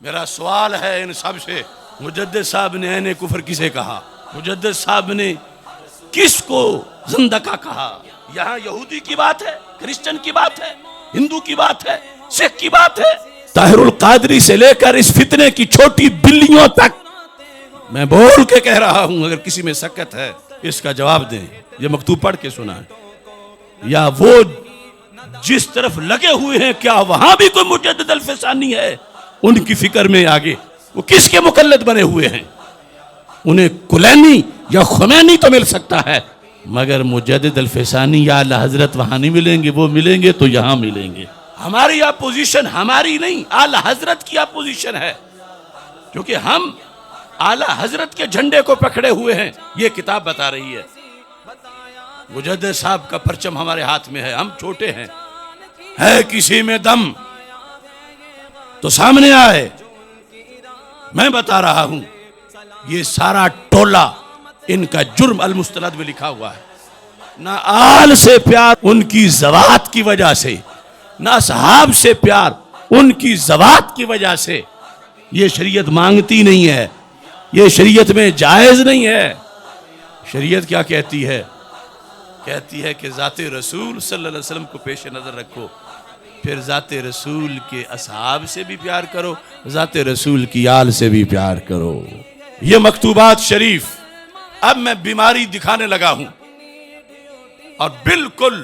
میرا سوال ہے ان سب سے، مجدد صاحب نے عین کفر کسے کہا؟ مجدد صاحب نے کس کو زندقہ کہا؟ یہاں یہودی کی بات ہے، کرسچن کی بات ہے، ہندو کی بات ہے، سکھ کی بات ہے، طاہر القادری سے لے کر اس فتنے کی چھوٹی بلیوں تک میں بول کے کہہ رہا ہوں، اگر کسی میں سکت ہے اس کا جواب دیں۔ یہ مکتوب پڑھ کے سنا ہے، یا وہ جس طرف لگے ہوئے ہیں کیا وہاں بھی کوئی مجدد الفسانی ہے؟ ان کی فکر میں آگے وہ کس کے مقلد بنے ہوئے ہیں؟ انہیں کلینی یا خمینی تو مل سکتا ہے، مگر مجدد الفسانی یا اعلی حضرت وہاں نہیں ملیں گے۔ وہ ملیں گے تو یہاں ملیں گے۔ ہماری اپوزیشن ہماری نہیں، اعلی حضرت کی اپوزیشن ہے، کیونکہ ہم اعلی حضرت کے جھنڈے کو پکڑے ہوئے ہیں۔ یہ کتاب بتا رہی ہے مجدد صاحب کا پرچم ہمارے ہاتھ میں ہے، ہم چھوٹے ہیں، ہے کسی میں دم تو سامنے آئے۔ میں بتا رہا ہوں یہ سارا ٹولہ ان کا جرم المستند میں لکھا ہوا ہے۔ نہ آل سے پیار ان کی ذوات کی وجہ سے، نہ صحاب سے پیار ان کی ذوات کی وجہ سے۔ یہ شریعت مانگتی نہیں ہے، یہ شریعت میں جائز نہیں ہے۔ شریعت کیا کہتی ہے؟ کہتی ہے کہ ذات رسول صلی اللہ علیہ وسلم کو پیش نظر رکھو، پھر ذات رسول کے اصحاب سے بھی پیار کرو، ذات رسول کی آل سے بھی پیار کرو۔ یہ مکتوبات شریف اب میں بیماری دکھانے لگا ہوں، اور بالکل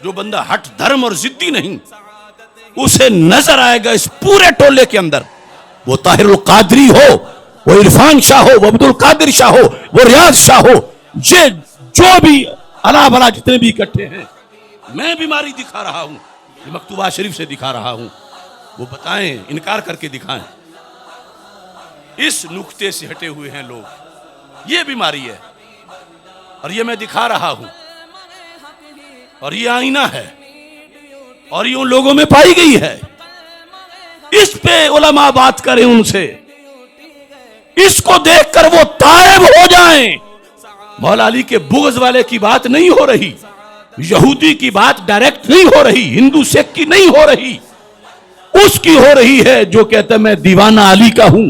جو بندہ ہٹ دھرم اور ضدی نہیں، اسے نظر آئے گا اس پورے ٹولے کے اندر، وہ طاہر القادری ہو، وہ عرفان شاہ ہو، وہ عبد القادر شاہ ہو، وہ ریاض شاہ ہو، یہ جو بھی الا بلا جتنے بھی اکٹھے ہیں، میں بیماری دکھا رہا ہوں، یہ مکتوبات شریف سے دکھا رہا ہوں۔ وہ بتائیں، انکار کر کے دکھائیں۔ اس نقطے سے ہٹے ہوئے ہیں لوگ، یہ بیماری ہے، اور یہ میں دکھا رہا ہوں، اور یہ آئینہ ہے، اور یہ ان لوگوں میں پائی گئی ہے۔ اس پہ علماء بات کریں ان سے، اس کو دیکھ کر وہ تائب ہو جائیں۔ مولا علی کے بغض والے کی بات نہیں ہو رہی، یہودی کی بات ڈائریکٹ نہیں ہو رہی، ہندو سکھ کی نہیں ہو رہی، اس کی ہو رہی ہے جو کہتا ہے میں دیوانہ علی کا ہوں،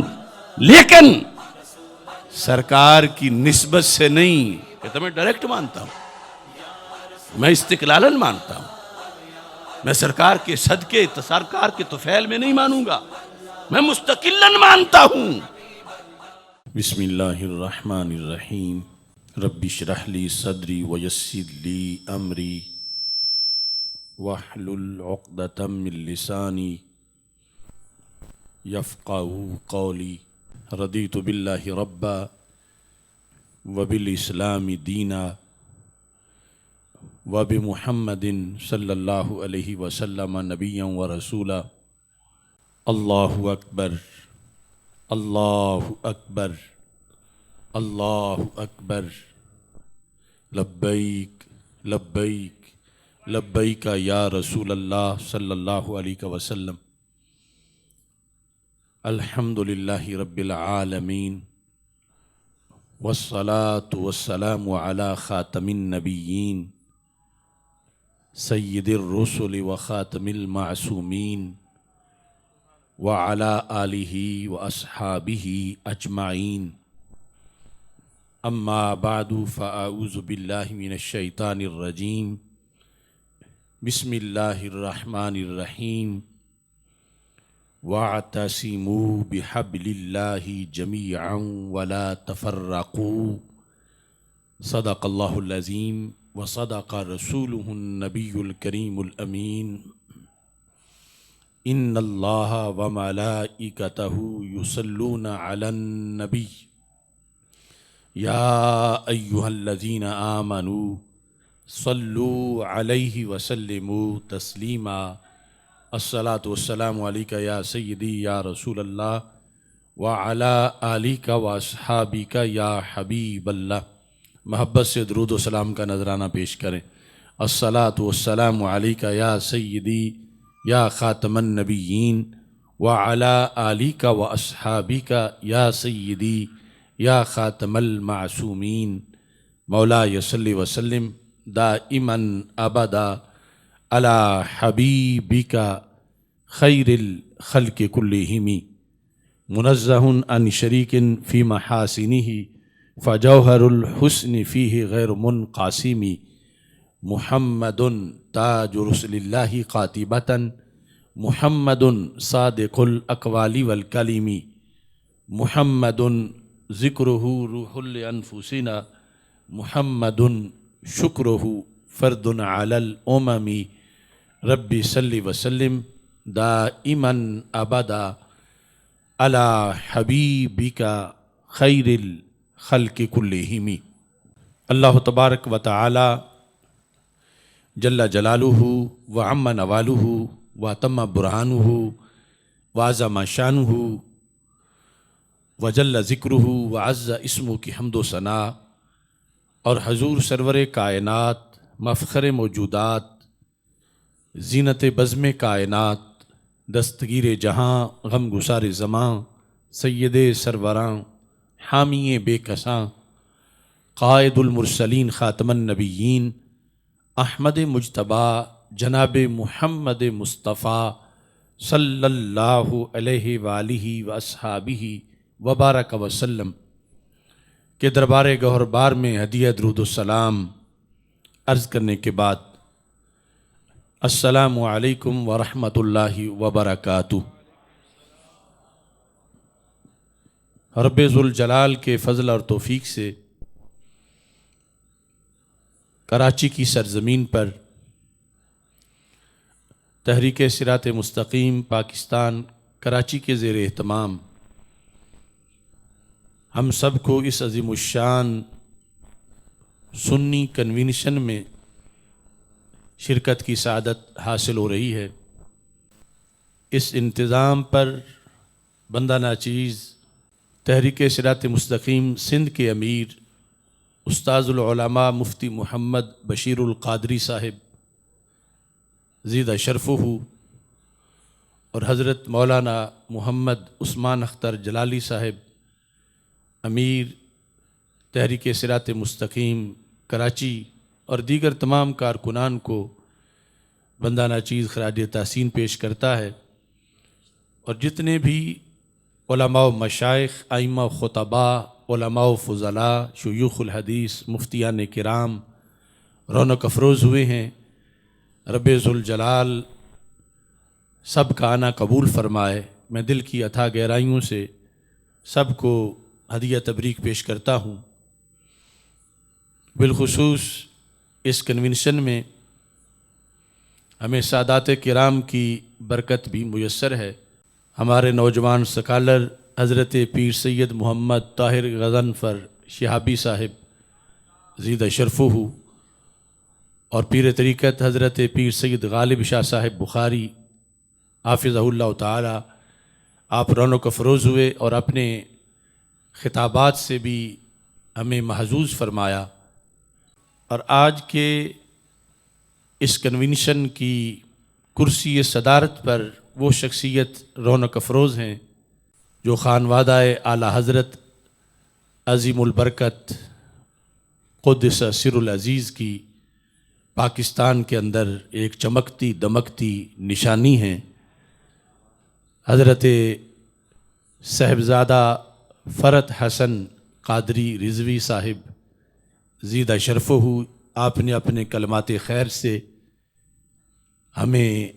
لیکن سرکار کی نسبت سے نہیں، کہتا میں ڈائریکٹ مانتا ہوں، میں استقلالن مانتا ہوں، میں سرکار کے صدقے سرکار کے طفیل میں نہیں مانوں گا، میں مستقلن مانتا ہوں۔ بسم اللہ الرحمن الرحیم، رب اشرح لی صدری ویسر لی امری واحلل عقدۃ من لسانی یفقہوا قولی، رضیت باللہ ربا وبالاسلام دینا وبمحمد صلی اللہ علیہ وسلم نبیا ورسولا۔ اللہ اکبر، اللہ اکبر، اللہ اکبر، لبیک لبیک لبیک یا رسول اللہ صلی اللہ علیہ وسلم۔ الحمد للہ رب العالمین، والصلاة والسلام علی خاتم النبیین، سید الرسل وخاتم المعصومین، وعلی آلہ واصحابہ اجمعین۔ اما بعد فاعوذ باللہ من الشیطان الرجیم، بسم اللہ الرحمن الرحیم، واعتصموا بحبل اللہ جمیعا ولا تفرقوا، صدق اللہ العظیم وصدق رسولہ النبی الکریم الامین۔ ان اللہ وملائکتہ یصلون علی النبی یا ایہا الذین آمنوا صلوا علیہ وسلموا تسلیما۔ الصلاۃ والسلام علیک یا سیدی یا رسول اللہ وعلی آلک واصحابک یا حبیب اللہ۔ محبت سے درود و سلام کا نذرانہ پیش کریں۔ الصلاۃ والسلام علیک یا سیدی یا خاتم النبیین وعلی آلک واصحابک یا سیدی یا خاتم المعصومین۔ مولا صلی وسلم دائما ابدا علی حبیبک خیر الخلق کلہم منزہ عن شریک فی محاسنہ فجوہر الحسن فیہ غیر منقاسم محمد تاج رسل اللہ قاطبۃ محمد صادق الاقوال والکلم محمد ذکرہ روح لانفسنا محمد شکرہ فرد علی الامم رب صلی وسلم دائما ابدا علی حبیبک خیر الخلق کلہم۔ اللہ تبارک و تعالی جل جلالہ وعم نوالہ واتم برہانہ وعظم شانہ وجل ذکرہ وعز اسمہ کی حمد و ثناء، اور حضور سرور کائنات مفخر موجودات زینت بزم کائنات دستگیر جہاں غم گسار زماں سید سروراں حامی بے کساں قائد المرسلین خاتم النبیین احمد مجتبیٰ جناب محمد مصطفیٰ صلی اللہ علیہ وآلہ واصحابہ وبارک وسلم کے دربار گوہر بار میں ہدیہ درود السلام عرض کرنے کے بعد السلام علیکم ورحمۃ اللہ وبرکاتہ۔ رب ذوالجلال کے فضل اور توفیق سے کراچی کی سرزمین پر تحریک صراط مستقیم پاکستان کراچی کے زیر اہتمام ہم سب کو اس عظیم الشان سنی کنونشن میں شرکت کی سعادت حاصل ہو رہی ہے۔ اس انتظام پر بندہ ناچیز تحریک صراط مستقیم سندھ کے امیر استاذ العلماء مفتی محمد بشیر القادری صاحب زیدہ شرفہ اور حضرت مولانا محمد عثمان اختر جلالی صاحب امیر تحریک صراط مستقیم کراچی اور دیگر تمام کارکنان کو بندہ ناچیز خراج تحسین پیش کرتا ہے، اور جتنے بھی علماء و مشائخ ائمہ و خطباء علماء و فضلاء شیوخ الحدیث مفتیان کرام رونق افروز ہوئے ہیں، رب ذوالجلال سب کا آنا قبول فرمائے۔ میں دل کی اتھا گہرائیوں سے سب کو ہدیہ تبریک پیش کرتا ہوں۔ بالخصوص اس کنونشن میں ہمیں سادات کرام کی برکت بھی میسر ہے۔ ہمارے نوجوان سکالر حضرت پیر سید محمد طاہر غضنفر شہابی صاحب زیدہ شرفہ اور پیر طریقت حضرت پیر سید غالب شاہ صاحب بخاری حافظہ اللہ تعالی، آپ رونق افروز ہوئے اور اپنے خطابات سے بھی ہمیں محظوظ فرمایا، اور آج کے اس کنونشن کی کرسی صدارت پر وہ شخصیت رونق افروز ہیں جو خانوادہ اعلیٰ حضرت عظیم البرکت قدس سر العزیز کی پاکستان کے اندر ایک چمکتی دمکتی نشانی ہیں۔ حضرت صاحبزادہ فرت حسن قادری رضوی صاحب زیدہ شرفہ، آپ نے اپنے کلمات خیر سے ہمیں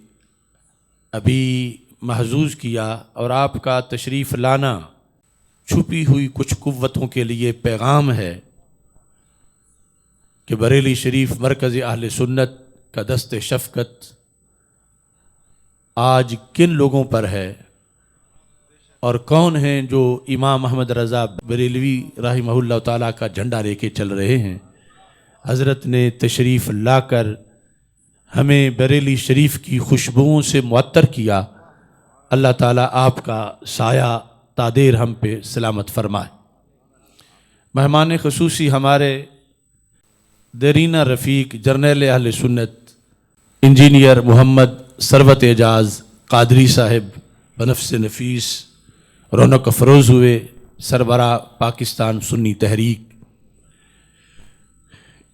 ابھی محظوظ کیا، اور آپ کا تشریف لانا چھپی ہوئی کچھ قوتوں کے لیے پیغام ہے کہ بریلی شریف مرکز اہل سنت کا دست شفقت آج کن لوگوں پر ہے، اور کون ہیں جو امام احمد رضا بریلوی رحمہ اللہ تعالیٰ کا جھنڈا لے کے چل رہے ہیں۔ حضرت نے تشریف لا کر ہمیں بریلی شریف کی خوشبوؤں سے معطر کیا۔ اللہ تعالیٰ آپ کا سایہ تادیر ہم پہ سلامت فرمائے۔ مہمان خصوصی ہمارے دیرینہ رفیق جرنیل اہل سنت انجینئر محمد ثروت اعجاز قادری صاحب بنفس نفیس رونق افروز ہوئے، سربراہ پاکستان سنی تحریک۔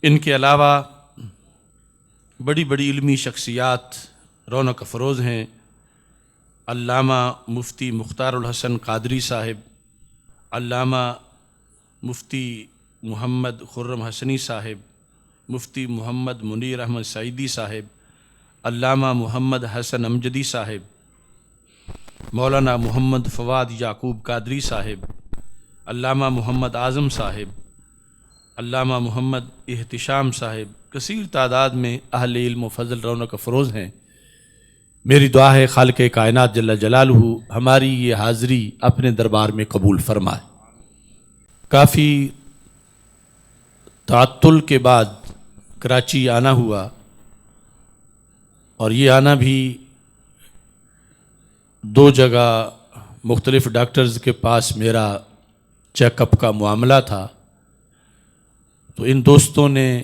ان کے علاوہ بڑی بڑی علمی شخصیات رونق افروز ہیں، علامہ مفتی مختار الحسن قادری صاحب، علامہ مفتی محمد خرم حسنی صاحب، مفتی محمد منیر احمد سعیدی صاحب، علامہ محمد حسن امجدی صاحب، مولانا محمد فواد یعقوب قادری صاحب، علامہ محمد اعظم صاحب، علامہ محمد احتشام صاحب، کثیر تعداد میں اہل علم و فضل رونق افروز ہیں۔ میری دعا ہے خالق کائنات جل جلالہ ہماری یہ حاضری اپنے دربار میں قبول فرمائے۔ کافی تعطل کے بعد کراچی آنا ہوا، اور یہ آنا بھی دو جگہ مختلف ڈاکٹرز کے پاس میرا چیک اپ کا معاملہ تھا، تو ان دوستوں نے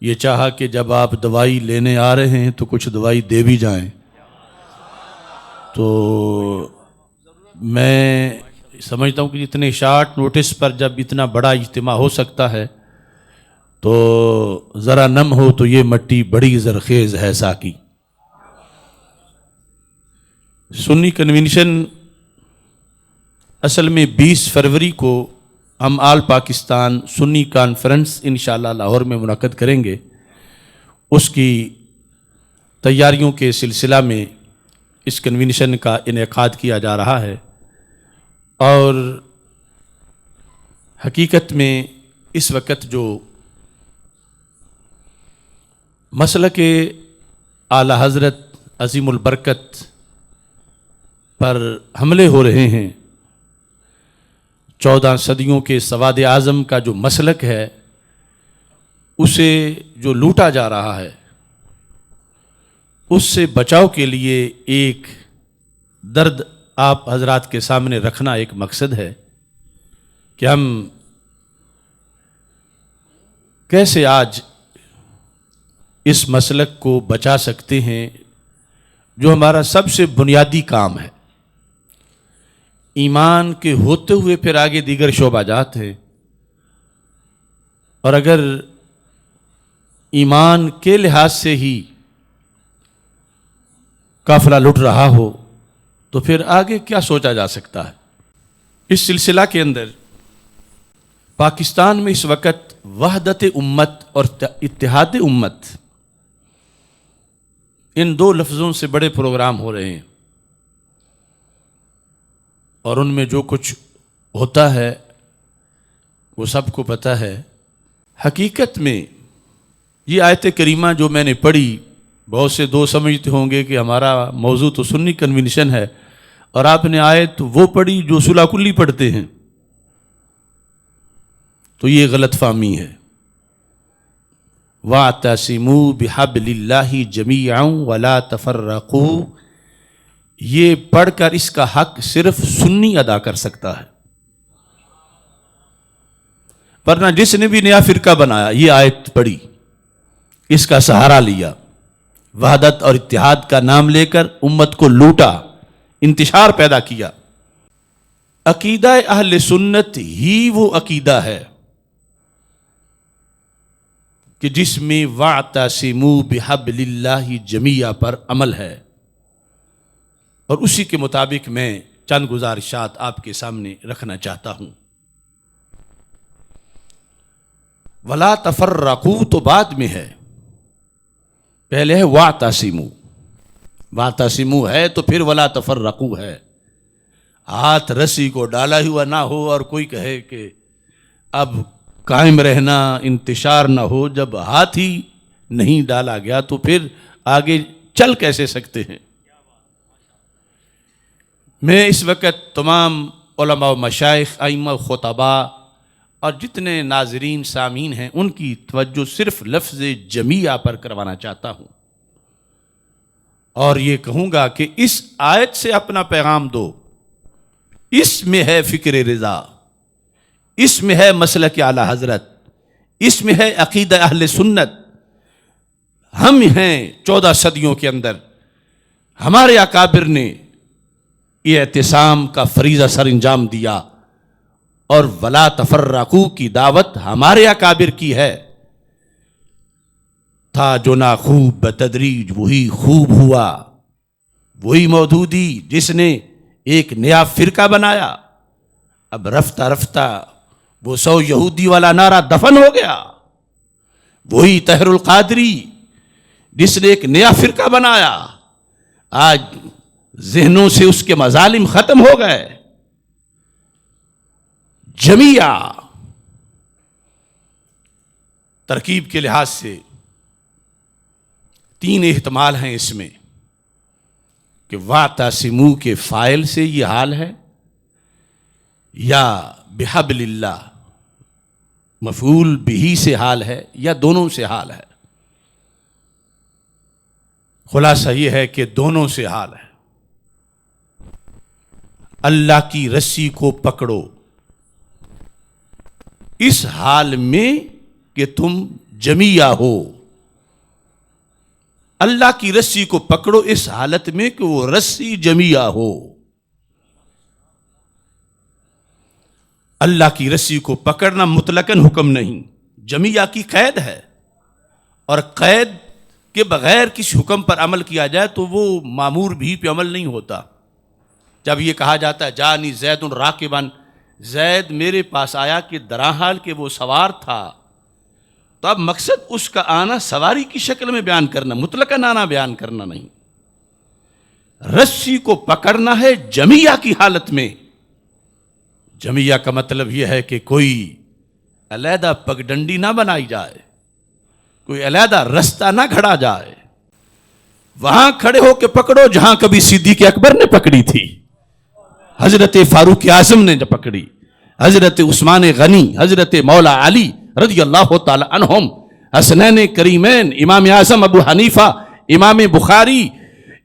یہ چاہا کہ جب آپ دوائی لینے آ رہے ہیں تو کچھ دوائی دے بھی جائیں۔ تو میں سمجھتا ہوں کہ اتنے شارٹ نوٹس پر جب اتنا بڑا اجتماع ہو سکتا ہے تو ذرا نم ہو تو یہ مٹی بڑی زرخیز ہے ساقی۔ سنی کنونشن اصل میں 20 فروری کو ہم آل پاکستان سنی کانفرنس انشاءاللہ لاہور میں منعقد کریں گے۔ اس کی تیاریوں کے سلسلہ میں اس کنونشن کا انعقاد کیا جا رہا ہے، اور حقیقت میں اس وقت جو مسلک اعلی حضرت عظیم البرکت پر حملے ہو رہے ہیں، 14 صدیوں کے سواد اعظم کا جو مسلک ہے اسے جو لوٹا جا رہا ہے، اس سے بچاؤ کے لیے ایک درد آپ حضرات کے سامنے رکھنا ایک مقصد ہے کہ ہم کیسے آج اس مسلک کو بچا سکتے ہیں، جو ہمارا سب سے بنیادی کام ہے۔ ایمان کے ہوتے ہوئے پھر آگے دیگر شعبہ جات ہیں، اور اگر ایمان کے لحاظ سے ہی قافلہ لٹ رہا ہو تو پھر آگے کیا سوچا جا سکتا ہے۔ اس سلسلہ کے اندر پاکستان میں اس وقت وحدت امت اور اتحاد امت، ان دو لفظوں سے بڑے پروگرام ہو رہے ہیں، اور ان میں جو کچھ ہوتا ہے وہ سب کو پتہ ہے۔ حقیقت میں یہ آیت کریمہ جو میں نے پڑھی، بہت سے دوست سمجھتے ہوں گے کہ ہمارا موضوع تو سنی کنونشن ہے، اور آپ نے آیت وہ پڑھی جو صلح کلی پڑھتے ہیں، تو یہ غلط فہمی ہے۔ وَاعْتَصِمُوا بِحَبْلِ اللَّهِ جَمِيعًا وَلَا تَفَرَّقُوا، یہ پڑھ کر اس کا حق صرف سنی ادا کر سکتا ہے، ورنہ جس نے بھی نیا فرقہ بنایا یہ آیت پڑھی، اس کا سہارا لیا، وحدت اور اتحاد کا نام لے کر امت کو لوٹا، انتشار پیدا کیا۔ عقیدہ اہل سنت ہی وہ عقیدہ ہے کہ جس میں وَاعْتَصِمُوا بِحَبْلِ اللَّهِ جَمِيعًا پر عمل ہے، اور اسی کے مطابق میں چند گزارشات آپ کے سامنے رکھنا چاہتا ہوں۔ وَلَا تَفَرَّقُوا تو بعد میں ہے، پہلے ہے وَاعْتَصِمُوا۔ وَاعْتَصِمُوا ہے تو پھر وَلَا تَفَرَّقُوا ہے۔ ہاتھ رسی کو ڈالا ہوا نہ ہو اور کوئی کہے کہ اب قائم رہنا، انتشار نہ ہو، جب ہاتھ ہی نہیں ڈالا گیا تو پھر آگے چل کیسے سکتے ہیں۔ میں اس وقت تمام علماء و مشائخ، ائمہ و خطباء اور جتنے ناظرین سامعین ہیں ان کی توجہ صرف لفظ جمیعہ پر کروانا چاہتا ہوں، اور یہ کہوں گا کہ اس آیت سے اپنا پیغام دو۔ اس میں ہے فکر رضا، اس میں ہے مسلک اعلی حضرت، اس میں ہے عقیدہ اہل سنت۔ ہم ہیں 14 صدیوں کے اندر، ہمارے اکابر نے یہ اعتصام کا فریضہ سر انجام دیا، اور ولا تفرقوا کی دعوت ہمارے اکابر کی ہے۔ تھا جو نا خوب بتدریج وہی خوب ہوا، وہی مودودی جس نے ایک نیا فرقہ بنایا، اب رفتہ رفتہ وہ 100 یہودی والا نعرہ دفن ہو گیا. وہی طاہر القادری جس نے ایک نیا فرقہ بنایا، آج ذہنوں سے اس کے مظالم ختم ہو گئے. جمیعہ ترکیب کے لحاظ سے 3 احتمال ہیں اس میں کہ واعتصموا کے فاعل سے یہ حال ہے، یا بحبل اللہ مفعول بہ سے حال ہے، یا دونوں سے حال ہے. خلاصہ یہ ہے کہ دونوں سے حال ہے. اللہ کی رسی کو پکڑو اس حال میں کہ تم جمیعہ ہو. اللہ کی رسی کو پکڑو اس حالت میں کہ وہ رسی جمیعہ ہو. اللہ کی رسی کو پکڑنا مطلقاً حکم نہیں، جمیعہ کی قید ہے، اور قید کے بغیر کسی حکم پر عمل کیا جائے تو وہ مامور بھی پہ عمل نہیں ہوتا. جب یہ کہا جاتا ہے جانی زید راکباً، زید میرے پاس آیا کہ دراحال کہ وہ سوار تھا، تو اب مقصد اس کا آنا سواری کی شکل میں بیان کرنا، مطلقاً آنا بیان کرنا نہیں. رسی کو پکڑنا ہے جمیعہ کی حالت میں. جمیعہ کا مطلب یہ ہے کہ کوئی علیحدہ پگڈنڈی نہ بنائی جائے، کوئی علیحدہ رستہ نہ کھڑا جائے. وہاں کھڑے ہو کے پکڑو جہاں کبھی صدیق اکبر نے پکڑی تھی، حضرت فاروق اعظم نے پکڑی، حضرت عثمان غنی، حضرت مولا علی رضی اللہ تعالی عنہم، حسنین کریمین، امام اعظم ابو حنیفہ، امام بخاری،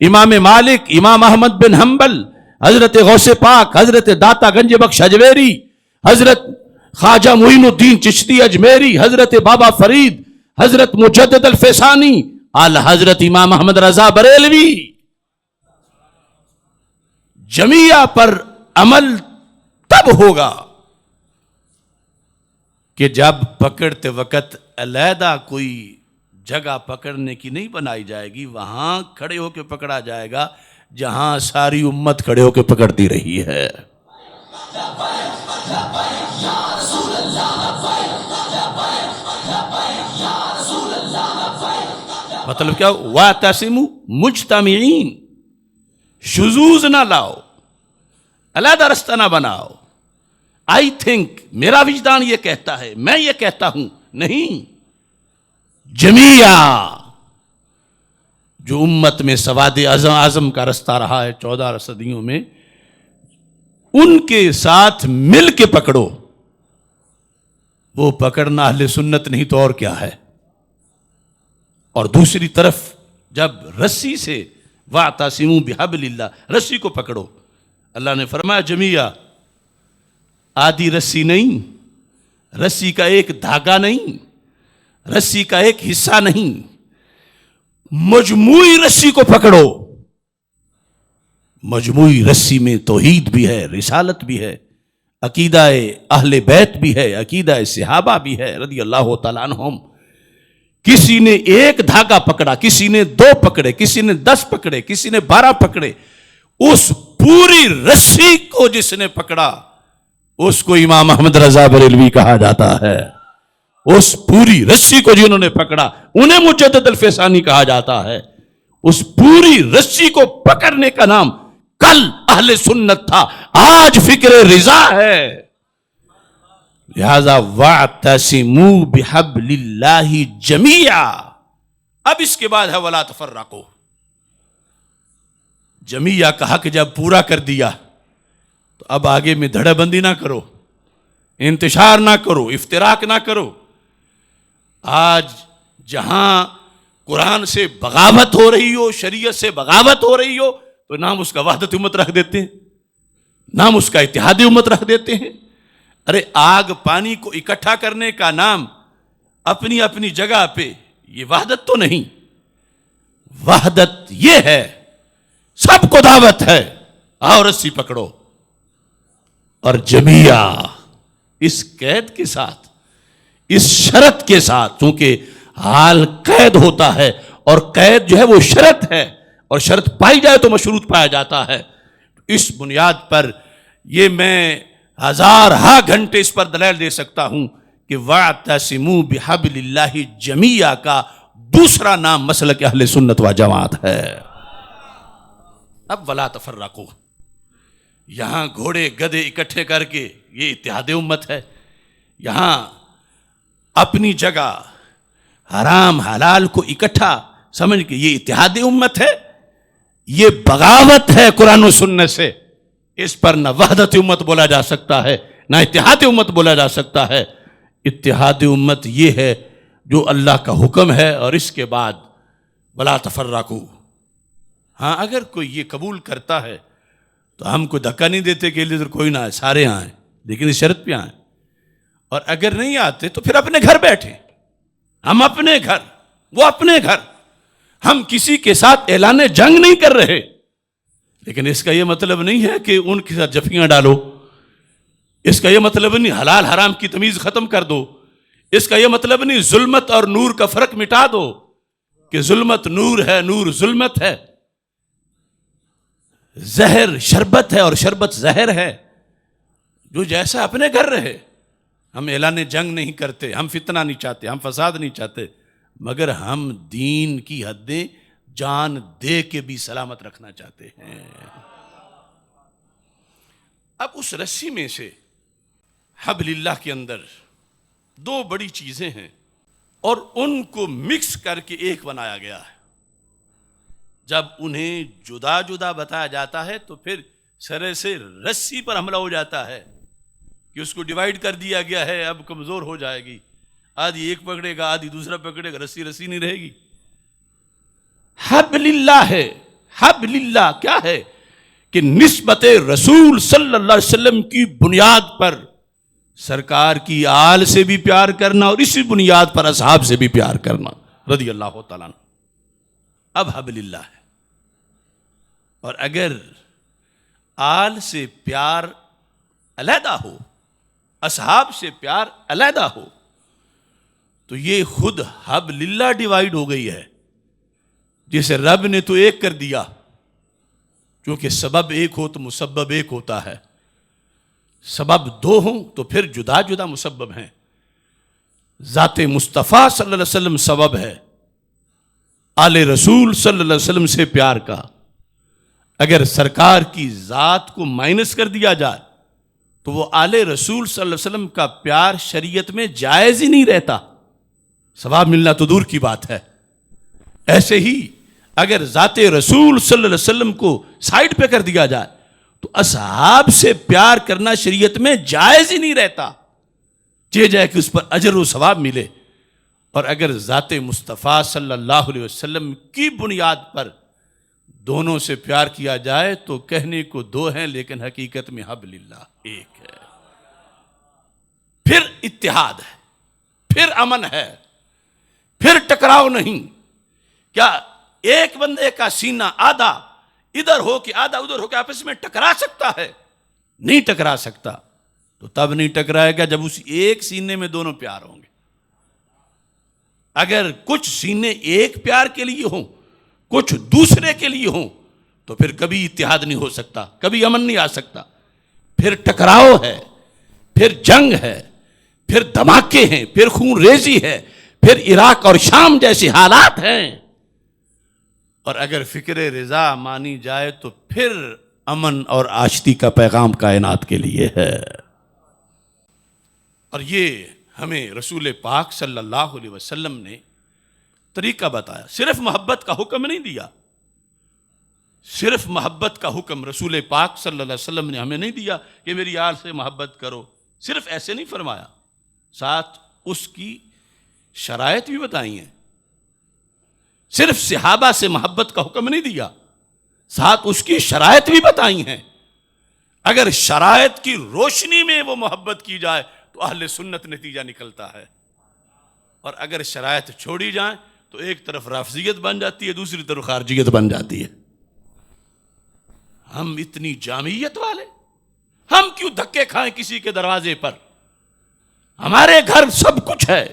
امام مالک، امام احمد بن حنبل، حضرت غوث پاک، حضرت داتا گنج بخش اجمیری، حضرت خواجہ معین الدین چشتی اجمیری، حضرت بابا فرید، حضرت مجدد الفیسانی، اعلی حضرت امام احمد رضا بریلوی. جمیعہ پر عمل تب ہوگا کہ جب پکڑتے وقت علیحدہ کوئی جگہ پکڑنے کی نہیں بنائی جائے گی، وہاں کھڑے ہو کے پکڑا جائے گا جہاں ساری امت کھڑے ہو کے پکڑتی رہی ہے. مطلب کیا؟ واعتصموا مجتمعین، شذوذ نہ لاؤ، علیحدہ رستہ نہ بناؤ. آئی تھنک، میرا وجدان یہ کہتا ہے، میں یہ کہتا ہوں، نہیں. جمیعہ جو امت میں سواد اعظم کا رستہ رہا ہے 14 صدیوں میں، ان کے ساتھ مل کے پکڑو. وہ پکڑنا اہل سنت نہیں تو اور کیا ہے. اور دوسری طرف جب رسی سے واعتصموا بحبل اللہ، رسی کو پکڑو، اللہ نے فرمایا جمیعہ آدھی رسی نہیں، رسی کا ایک دھاگا نہیں، رسی کا ایک حصہ نہیں، مجموعی رسی کو پکڑو. مجموعی رسی میں توحید بھی ہے، رسالت بھی ہے، عقیدہ اہل بیت بھی ہے، عقیدہ صحابہ بھی ہے رضی اللہ تعالیٰ عنہم. کسی نے ایک دھاگا پکڑا، کسی نے 2 پکڑے، کسی نے 10 پکڑے، کسی نے 12 پکڑے. اس پوری رسی کو جس نے پکڑا اس کو امام احمد رضا بریلوی کہا جاتا ہے. اس پوری رسی کو جنہوں نے پکڑا انہیں مجدد الفیسانی کہا جاتا ہے. اس پوری رسی کو پکڑنے کا نام کل اہل سنت تھا، آج فکر رضا ہے. لہذا واعتصموا بحبل اللہ جمیعا. اب اس کے بعد ہے ولا تفرقوا. جمیعہ کا حق جب پورا کر دیا تو اب آگے میں دھڑے بندی نہ کرو، انتشار نہ کرو، افتراق نہ کرو. آج جہاں قرآن سے بغاوت ہو رہی ہو، شریعت سے بغاوت ہو رہی ہو، تو نام اس کا وحدت امت رکھ دیتے ہیں، نام اس کا اتحاد امت رکھ دیتے ہیں. ارے آگ پانی کو اکٹھا کرنے کا نام اپنی اپنی جگہ پہ، یہ وحدت تو نہیں. وحدت یہ ہے، سب کو دعوت ہے، آؤ رسی پکڑو. اور جمیعہ اس قید کے ساتھ، اس شرط کے ساتھ، چونکہ حال قید ہوتا ہے اور قید جو ہے وہ شرط ہے. اور شرط پائی جائے تو مشروط پایا جاتا ہے. اس بنیاد پر یہ میں ہزارہا گھنٹے اس پر دلائل دے سکتا ہوں کہ وَاعْتَصِمُوا بِحَبْلِ اللَّهِ جَمِيعًا کا دوسرا نام مسلک اہل سنت و جماعت ہے. اب وَلَا تَفَرَّقُوا، یہاں گھوڑے گدھے اکٹھے کر کے یہ اتحاد امت ہے. یہاں اپنی جگہ حرام حلال کو اکٹھا سمجھ کے یہ اتحاد امت ہے، یہ بغاوت ہے قرآن و سنت سے. اس پر نہ وحدت امت بولا جا سکتا ہے نہ اتحاد امت بولا جا سکتا ہے. اتحاد امت یہ ہے جو اللہ کا حکم ہے، اور اس کے بعد ولا تفرقوا. ہاں اگر کوئی یہ قبول کرتا ہے تو ہم کو دھکا نہیں دیتے کہ ادھر کوئی نہ آئے، سارے آئیں، لیکن اس شرط پہ آئیں. اور اگر نہیں آتے تو پھر اپنے گھر بیٹھیں. ہم اپنے گھر، وہ اپنے گھر. ہم کسی کے ساتھ اعلان جنگ نہیں کر رہے، لیکن اس کا یہ مطلب نہیں ہے کہ ان کے ساتھ جفیاں ڈالو. اس کا یہ مطلب نہیں حلال حرام کی تمیز ختم کر دو. اس کا یہ مطلب نہیں ظلمت اور نور کا فرق مٹا دو کہ ظلمت نور ہے، نور ظلمت ہے، زہر شربت ہے اور شربت زہر ہے. جو جیسا اپنے گھر رہے. ہم اعلان جنگ نہیں کرتے، ہم فتنہ نہیں چاہتے، ہم فساد نہیں چاہتے، مگر ہم دین کی حدیں جان دے کے بھی سلامت رکھنا چاہتے ہیں. اب اس رسی میں سے حبل اللہ کے اندر دو بڑی چیزیں ہیں اور ان کو مکس کر کے ایک بنایا گیا ہے. جب انہیں جدا جدا بتایا جاتا ہے تو پھر سرے سے رسی پر حملہ ہو جاتا ہے کہ اس کو ڈیوائیڈ کر دیا گیا ہے، اب کمزور ہو جائے گی، آدھی ایک پکڑے گا آدھی دوسرا پکڑے گا، رسی رسی نہیں رہے گی. حبل اللہ ہے. حبل اللہ کیا ہے کہ نسبت رسول صلی اللہ علیہ وسلم کی بنیاد پر سرکار کی آل سے بھی پیار کرنا اور اسی بنیاد پر اصحاب سے بھی پیار کرنا رضی اللہ تعالیٰ عنہ. اب حبل اللہ ہے. اور اگر آل سے پیار علیحدہ ہو، اصحاب سے پیار علیحدہ ہو، تو یہ خود حبل اللہ ڈیوائیڈ ہو گئی ہے. جسے رب نے تو ایک کر دیا، کیونکہ سبب ایک ہو تو مسبب ایک ہوتا ہے. سبب دو ہوں تو پھر جدا جدا مسبب ہیں. ذات مصطفیٰ صلی اللہ علیہ وسلم سبب ہے آل رسول صلی اللہ علیہ وسلم سے پیار کا. اگر سرکار کی ذات کو مائنس کر دیا جائے تو وہ آل رسول صلی اللہ علیہ وسلم کا پیار شریعت میں جائز ہی نہیں رہتا، ثواب ملنا تو دور کی بات ہے. ایسے ہی اگر ذات رسول صلی اللہ علیہ وسلم کو سائڈ پہ کر دیا جائے تو اصحاب سے پیار کرنا شریعت میں جائز ہی نہیں رہتا، یہ جائے کہ اس پر اجر و ثواب ملے. اور اگر ذات مصطفیٰ صلی اللہ علیہ وسلم کی بنیاد پر دونوں سے پیار کیا جائے تو کہنے کو دو ہیں لیکن حقیقت میں حبل اللہ ایک ہے. پھر اتحاد ہے، پھر امن ہے، پھر ٹکراؤ نہیں. کیا ایک بندے کا سینہ آدھا ادھر ہو کے آدھا ادھر ہو کے آپس میں ٹکرا سکتا ہے؟ نہیں ٹکرا سکتا. تو تب نہیں ٹکرائے گا جب اس ایک سینے میں دونوں پیار ہوں گے. اگر کچھ سینے ایک پیار کے لیے ہوں کچھ دوسرے کے لیے ہوں تو پھر کبھی اتحاد نہیں ہو سکتا، کبھی امن نہیں آ سکتا. پھر ٹکراؤ ہے، پھر جنگ ہے، پھر دھماکے ہیں، پھر خون ریزی ہے، پھر عراق اور شام جیسے حالات ہیں. اور اگر فکر رضا مانی جائے تو پھر امن اور آشتی کا پیغام کائنات کے لیے ہے. اور یہ ہمیں رسول پاک صلی اللہ علیہ وسلم نے طریقہ بتایا. صرف محبت کا حکم نہیں دیا، صرف محبت کا حکم رسول پاک صلی اللہ علیہ وسلم نے ہمیں نہیں دیا کہ میری آل سے محبت کرو. صرف ایسے نہیں فرمایا، ساتھ اس کی شرائط بھی بتائی ہیں. صرف صحابہ سے محبت کا حکم نہیں دیا، ساتھ اس کی شرائط بھی بتائی ہیں. اگر شرائط کی روشنی میں وہ محبت کی جائے تو اہل سنت نتیجہ نکلتا ہے. اور اگر شرائط چھوڑی جائیں تو ایک طرف رافضیت بن جاتی ہے، دوسری طرف خارجیت بن جاتی ہے. ہم اتنی جامعیت والے، ہم کیوں دھکے کھائیں کسی کے دروازے پر؟ ہمارے گھر سب کچھ ہے.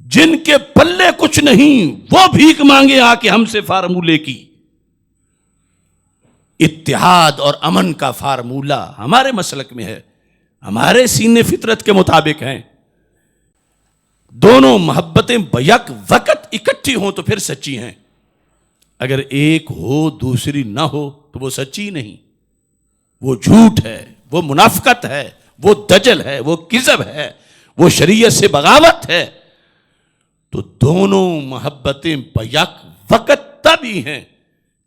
جن کے پلے کچھ نہیں وہ بھیک مانگے آ کے ہم سے فارمولے کی. اتحاد اور امن کا فارمولہ ہمارے مسلک میں ہے، ہمارے سینے فطرت کے مطابق ہیں۔ دونوں محبتیں بیک وقت اکٹھی ہوں تو پھر سچی ہیں، اگر ایک ہو دوسری نہ ہو تو وہ سچی نہیں، وہ جھوٹ ہے، وہ منافقت ہے، وہ دجل ہے، وہ کذب ہے، وہ شریعت سے بغاوت ہے۔ تو دونوں محبتیں بیک وقت تب ہی ہیں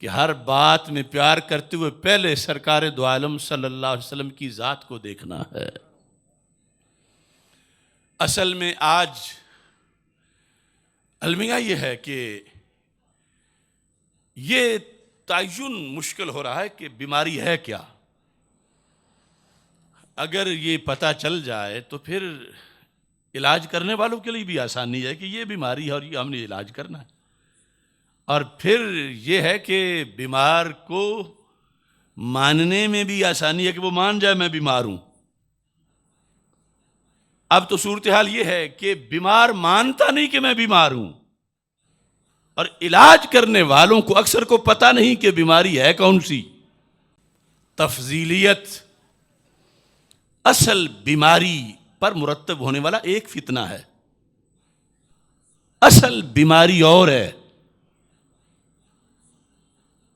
کہ ہر بات میں پیار کرتے ہوئے پہلے سرکار دو عالم صلی اللہ علیہ وسلم کی ذات کو دیکھنا ہے۔ اصل میں آج المیہ یہ ہے کہ یہ تعین مشکل ہو رہا ہے کہ بیماری ہے کیا۔ اگر یہ پتہ چل جائے تو پھر علاج کرنے والوں کے لیے بھی آسانی ہے کہ یہ بیماری ہے اور یہ ہم نے علاج کرنا ہے، اور پھر یہ ہے کہ بیمار کو ماننے میں بھی آسانی ہے کہ وہ مان جائے میں بیمار ہوں۔ اب تو صورتحال یہ ہے کہ بیمار مانتا نہیں کہ میں بیمار ہوں، اور علاج کرنے والوں کو اکثر کو پتہ نہیں کہ بیماری ہے کون سی۔ تفضیلیت اصل بیماری پر مرتب ہونے والا ایک فتنہ ہے، اصل بیماری اور ہے،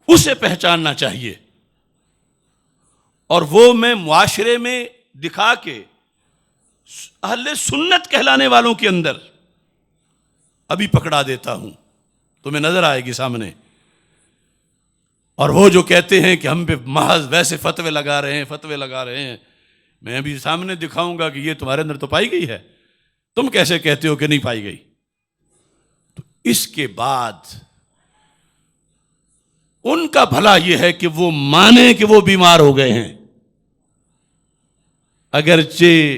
اسے پہچاننا چاہیے، اور وہ میں معاشرے میں دکھا کے اہل سنت کہلانے والوں کے اندر ابھی پکڑا دیتا ہوں، تمہیں نظر آئے گی سامنے۔ اور وہ جو کہتے ہیں کہ ہم پہ محض ویسے فتوے لگا رہے ہیں، میں بھی سامنے دکھاؤں گا کہ یہ تمہارے اندر تو پائی گئی ہے، تم کیسے کہتے ہو کہ نہیں پائی گئی۔ تو اس کے بعد ان کا بھلا یہ ہے کہ وہ مانے کہ وہ بیمار ہو گئے ہیں، اگرچہ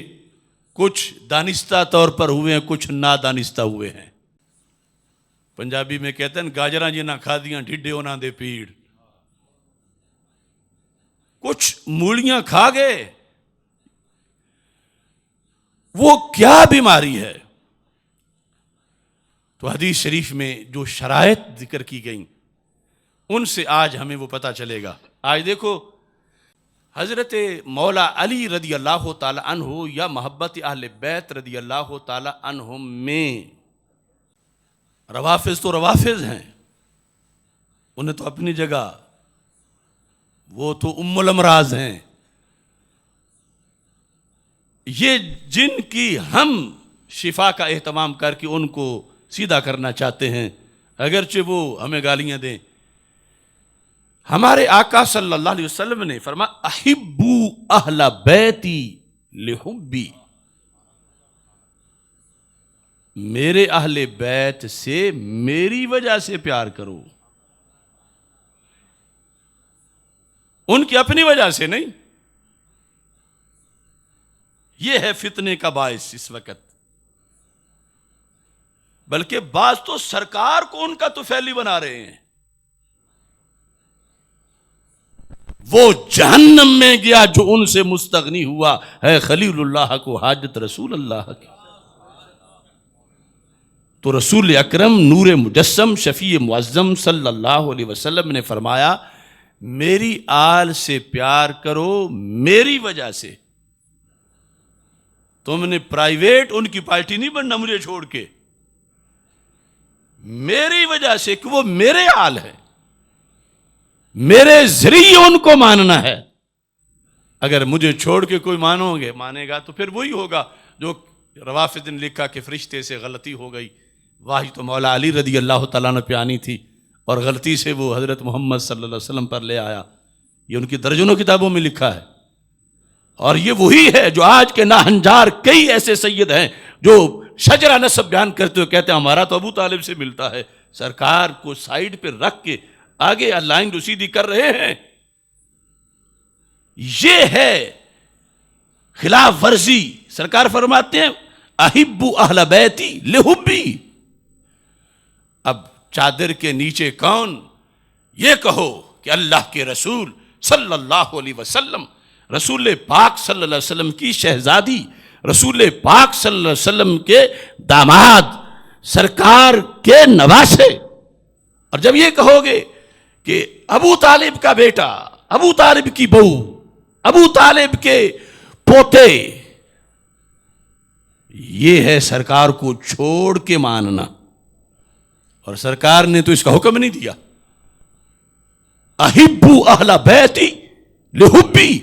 کچھ دانستہ طور پر ہوئے ہیں، کچھ نادانستہ ہوئے ہیں۔ پنجابی میں کہتے ہیں گاجراں جی نہ کھا دیاں ڈھڈے انہاں دے پیڑ، کچھ مولیاں کھا گئے، وہ کیا بیماری ہے۔ تو حدیث شریف میں جو شرائط ذکر کی گئیں ان سے آج ہمیں وہ پتہ چلے گا۔ آج دیکھو حضرت مولا علی رضی اللہ تعالی عنہ یا محبت اہل بیت رضی اللہ تعالی عنہم میں روافظ تو روافظ ہیں، انہیں تو اپنی جگہ، وہ تو ام الامراض ہیں، یہ جن کی ہم شفا کا اہتمام کر کے ان کو سیدھا کرنا چاہتے ہیں، اگرچہ وہ ہمیں گالیاں دیں۔ ہمارے آقا صلی اللہ علیہ وسلم نے فرمایا احبو اہل بیتی لحبی، میرے اہل بیت سے میری وجہ سے پیار کرو، ان کی اپنی وجہ سے نہیں۔ یہ ہے فتنے کا باعث اس وقت، بلکہ بعض تو سرکار کو ان کا طفیلی بنا رہے ہیں۔ وہ جہنم میں گیا جو ان سے مستغنی ہوا ہے خلیل اللہ کو حاجت رسول اللہ کی۔ تو رسول اکرم نور مجسم شفیع معظم صلی اللہ علیہ وسلم نے فرمایا میری آل سے پیار کرو میری وجہ سے۔ تم نے پرائیویٹ ان کی پارٹی نہیں بننا مجھے چھوڑ کے، میری وجہ سے کہ وہ میرے آل ہے، میرے ذریعے ان کو ماننا ہے۔ اگر مجھے چھوڑ کے کوئی مانے گا تو پھر وہی ہوگا جو روافض نے لکھا کہ فرشتے سے غلطی ہو گئی، واہی تو مولا علی رضی اللہ تعالیٰ نے پہ آنی تھی اور غلطی سے وہ حضرت محمد صلی اللہ علیہ وسلم پر لے آیا۔ یہ ان کی درجنوں کتابوں میں لکھا ہے، اور یہ وہی ہے جو آج کے ناہنجار کئی ایسے سید ہیں جو شجرہ نسب بیان کرتے ہوئے کہتے ہیں ہمارا تو ابو طالب سے ملتا ہے، سرکار کو سائیڈ پہ رکھ کے آگے لائن جو سیدھی کر رہے ہیں۔ یہ ہے خلاف ورزی۔ سرکار فرماتے ہیں احبو اہل بیتی لحبی۔ اب چادر کے نیچے کون؟ یہ کہو کہ اللہ کے رسول صلی اللہ علیہ وسلم، رسول پاک صلی اللہ علیہ وسلم کی شہزادی، رسول پاک صلی اللہ علیہ وسلم کے داماد، سرکار کے نواسے۔ اور جب یہ کہو گے کہ ابو طالب کا بیٹا ابو طالب کی بہو، ابو طالب کے پوتے، یہ ہے سرکار کو چھوڑ کے ماننا. اور سرکار نے تو اس کا حکم نہیں دیا، احبو اہل بیتی لحبی،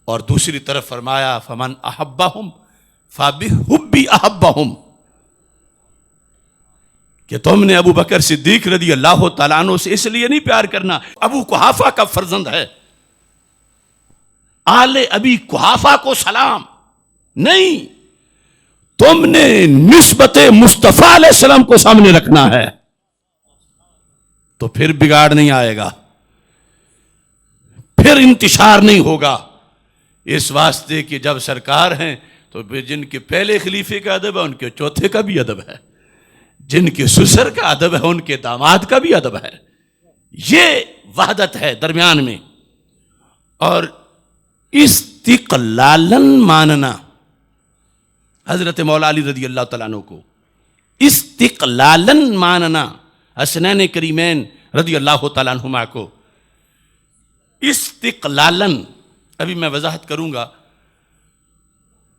اور دوسری طرف فرمایا فمن احبہم فبحبی احبہم، کہ تم نے ابو بکر صدیق رضی اللہ تعالیٰ عنہ سے اس لیے نہیں پیار کرنا ابو قحافہ کا فرزند ہے، آل ابی قحافہ کو سلام، نہیں، تم نے نسبت مصطفیٰ علیہ السلام کو سامنے رکھنا ہے، تو پھر بگاڑ نہیں آئے گا، پھر انتشار نہیں ہوگا. اس واسطے کہ جب سرکار ہیں تو جن کے پہلے خلیفے کا ادب ہے ان کے چوتھے کا بھی ادب ہے، جن کے سسر کا ادب ہے ان کے داماد کا بھی ادب ہے. یہ وحدت ہے درمیان میں. اور استقلالن ماننا، حضرت مولا علی رضی اللہ تعالیٰ عنہ کو استقلالن ماننا، حسنین کریمین رضی اللہ تعالیٰ عنہما کو استقلالن، ابھی میں وضاحت کروں گا،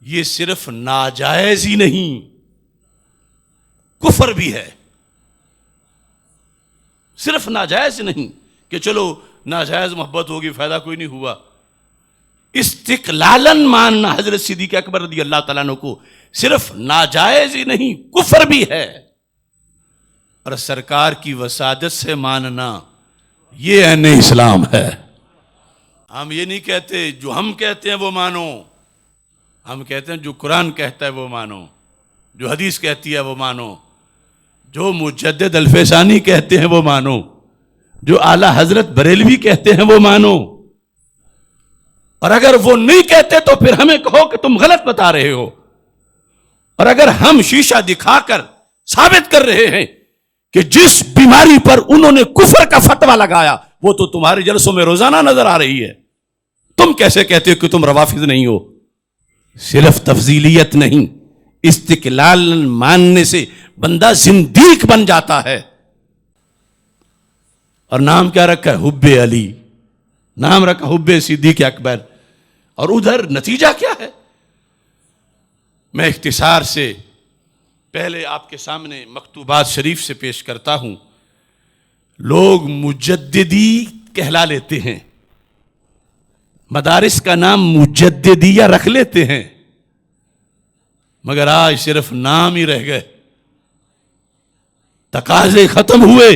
یہ صرف ناجائز ہی نہیں، کفر بھی ہے. صرف ناجائز نہیں کہ چلو ناجائز محبت ہوگی فائدہ کوئی نہیں ہوا، استقلالن ماننا حضرت صدیق اکبر رضی اللہ تعالیٰ عنہ کو صرف ناجائز ہی نہیں کفر بھی ہے. اور سرکار کی وسادت سے ماننا یہ عین اسلام ہے. ہم یہ نہیں کہتے جو ہم کہتے ہیں وہ مانو، ہم کہتے ہیں جو قرآن کہتا ہے وہ مانو، جو حدیث کہتی ہے وہ مانو، جو مجدد الفیسانی کہتے ہیں وہ مانو، جو اعلیٰ حضرت بریلوی کہتے ہیں وہ مانو. اور اگر وہ نہیں کہتے تو پھر ہمیں کہو کہ تم غلط بتا رہے ہو. اور اگر ہم شیشہ دکھا کر ثابت کر رہے ہیں کہ جس بیماری پر انہوں نے کفر کا فتویٰ لگایا وہ تو تمہارے جلسوں میں روزانہ نظر آ رہی ہے، تم کیسے کہتے ہو کہ تم روافض نہیں ہو؟ صرف تفضیلیت نہیں، استقلال ماننے سے بندہ زندیق بن جاتا ہے. اور نام کیا رکھا ہے؟ حب علی، نام رکھا حب صدیق اکبر. اور ادھر نتیجہ کیا ہے؟ میں اختصار سے پہلے آپ کے سامنے مکتوبات شریف سے پیش کرتا ہوں. لوگ مجددی کہلا لیتے ہیں، مدارس کا نام مجددیہ رکھ لیتے ہیں، مگر آج صرف نام ہی رہ گئے، تقاضے ختم ہوئے.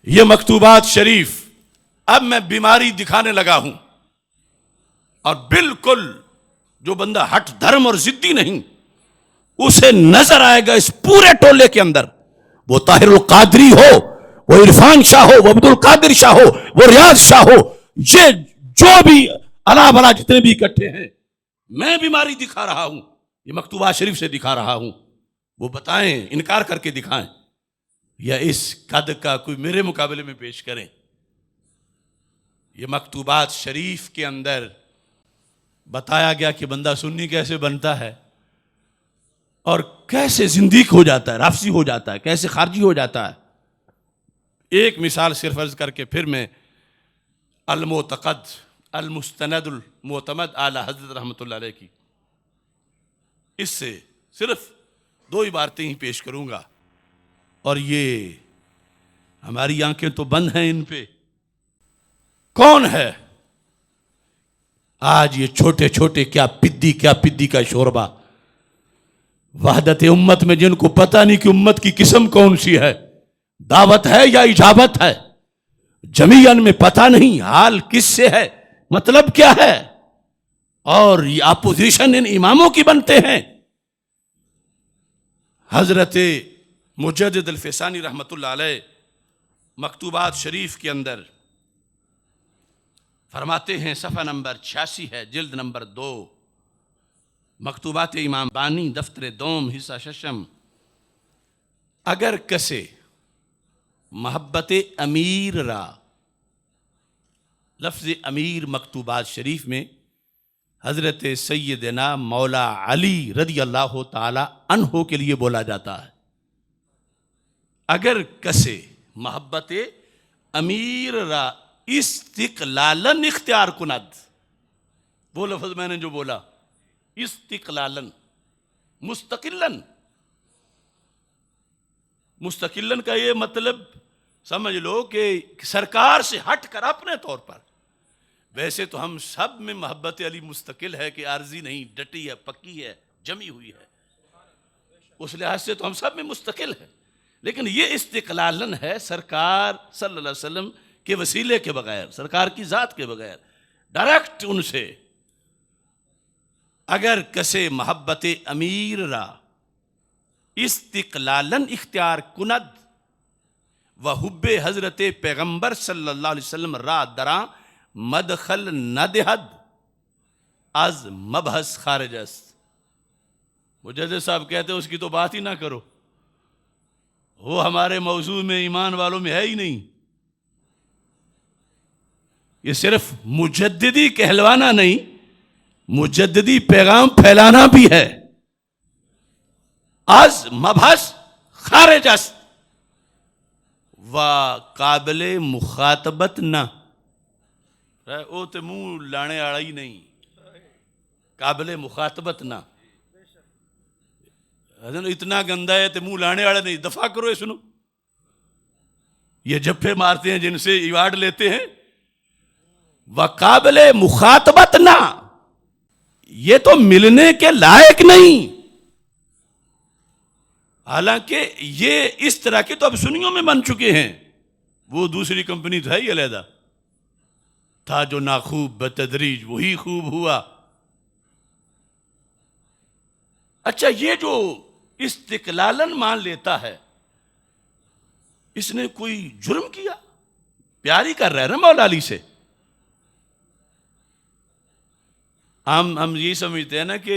یہ مکتوبات شریف اب میں بیماری دکھانے لگا ہوں، اور بالکل جو بندہ ہٹ دھرم اور ضدی نہیں اسے نظر آئے گا اس پورے ٹولے کے اندر، وہ طاہر القادری ہو، وہ عرفان شاہ ہو، وہ عبد القادر شاہ ہو، وہ ریاض شاہ ہو، یہ جو بھی الا بلا جتنے بھی اکٹھے ہیں، میں بیماری دکھا رہا ہوں، یہ مکتوبات شریف سے دکھا رہا ہوں. وہ بتائیں، انکار کر کے دکھائیں، یا اس قد کا کوئی میرے مقابلے میں پیش کریں. یہ مکتوبات شریف کے اندر بتایا گیا کہ بندہ سنی کیسے بنتا ہے اور کیسے زندیق ہو جاتا ہے، رافضی ہو جاتا ہے، کیسے خارجی ہو جاتا ہے. ایک مثال صرف عرض کر کے پھر میں المعتقد المستند المعتمد اعلی حضرت رحمۃ اللہ علیہ کی اس سے صرف 2 عبارتیں ہی پیش کروں گا. اور یہ ہماری آنکھیں تو بند ہیں ان پہ. کون ہے آج یہ چھوٹے چھوٹے کیا پدی کا شوربہ وحدت امت میں، جن کو پتہ نہیں کہ امت کی قسم کون سی ہے، دعوت ہے یا اجابت ہے، جمیعن میں پتہ نہیں حال کس سے ہے، مطلب کیا ہے، اور یہ اپوزیشن ان اماموں کی بنتے ہیں. حضرت مجدد الفیسانی رحمۃ اللہ علیہ مکتوبات شریف کے اندر فرماتے ہیں، صفحہ نمبر 86 ہے، جلد نمبر 2، مکتوبات امام بانی دفتر دوم حصہ ششم. اگر کسے محبت امیر را، لفظ امیر مکتوبات شریف میں حضرت سیدنا مولا علی رضی اللہ تعالی عنہ کے لیے بولا جاتا ہے. اگر کسے محبت امیر را استقلالن اختیار کند. وہ لفظ میں نے جو بولا استقلالن، مستقلن. مستقلن کا یہ مطلب سمجھ لو کہ سرکار سے ہٹ کر اپنے طور پر. ویسے تو ہم سب میں محبت علی مستقل ہے کہ عارضی نہیں، ڈٹی ہے، پکی ہے، جمی ہوئی ہے. اس لحاظ سے تو ہم سب میں مستقل ہے. لیکن یہ استقلالن ہے سرکار صلی اللہ علیہ وسلم کے وسیلے کے بغیر، سرکار کی ذات کے بغیر، ڈائریکٹ ان سے. اگر کسے محبت امیر را استقلالن اختیار کند و حب حضرت پیغمبر صلی اللہ علیہ وسلم را درا مدخل ندہد از مبحث خارج است. مجدد صاحب کہتے ہیں اس کی تو بات ہی نہ کرو، وہ ہمارے موضوع میں ایمان والوں میں ہے ہی نہیں. یہ صرف مجددی کہلوانا نہیں، مجددی پیغام پھیلانا بھی ہے. از مبحث خارج است و قابل مخاطبت نہ. او تے منہ لانے والا ہی نہیں، قابل مخاطبت نہ. اتنا گندا ہے تے منہ لانے والا نہیں. دفاع کرو. یہ سنو، یہ جھپے مارتے ہیں جن سے ایوارڈ لیتے ہیں، وقابل مخاطبت نہ، یہ تو ملنے کے لائق نہیں. حالانکہ یہ اس طرح کے تو اب سنیوں میں بن چکے ہیں. وہ دوسری کمپنی تو ہے ہی علیحدہ. تھا جو ناخوب بتدریج وہی خوب ہوا. اچھا، یہ جو استقلالن مان لیتا ہے، اس نے کوئی جرم کیا؟ پیار ہی کر رہا ہے نا مولا علی سے. ہم یہ سمجھتے ہیں نا کہ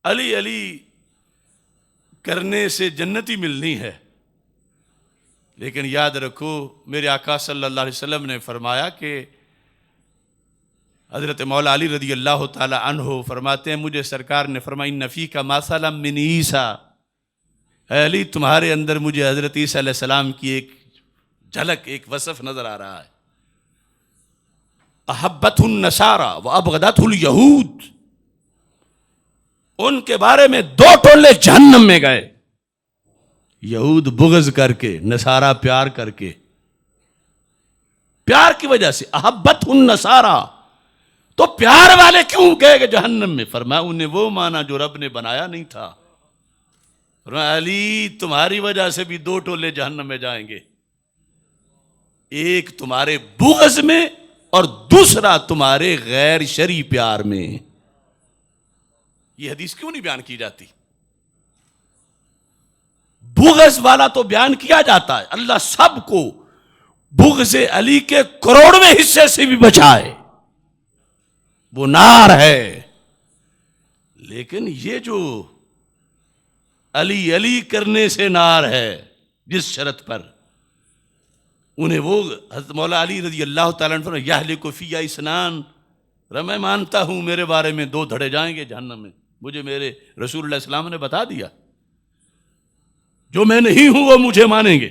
علی علی کرنے سے جنتی ملنی ہے. لیکن یاد رکھو میرے آقا صلی اللہ علیہ وسلم نے فرمایا کہ حضرت مولا علی رضی اللہ تعالی عنہ فرماتے ہیں، مجھے سرکار نے فرمایا ان فیک مثلا من عیسیٰ، اے علی تمہارے اندر مجھے حضرت عیسیٰ علیہ السلام کی ایک جھلک، ایک وصف نظر آ رہا ہے. احبت النصارى وابغضت الیہود، ان کے بارے میں دو ٹولے جہنم میں گئے. یہود بغض کر کے، نصارہ پیار کر کے. پیار کی وجہ سے احبت النصارى، تو پیار والے کیوں گئے کہ جہنم میں؟ فرمایا انہیں وہ مانا جو رب نے بنایا نہیں تھا. فرمایا علی تمہاری وجہ سے بھی دو ٹولے جہنم میں جائیں گے، ایک تمہارے بغض میں اور دوسرا تمہارے غیر شرعی پیار میں. یہ حدیث کیوں نہیں بیان کی جاتی؟ بغض والا تو بیان کیا جاتا ہے. اللہ سب کو بغض علی کے کروڑویں حصے سے بھی بچائے، وہ نار ہے. لیکن یہ جو علی علی کرنے سے نار ہے، جس شرط پر انہیں وہ حضرت مولا علی رضی اللہ تعالیٰ عنہ یہلک فی اثنان، میں مانتا ہوں میرے بارے میں دو دھڑے جائیں گے جہنم میں، مجھے میرے رسول اللہ السلام نے بتا دیا. جو میں نہیں ہوں وہ مجھے مانیں گے،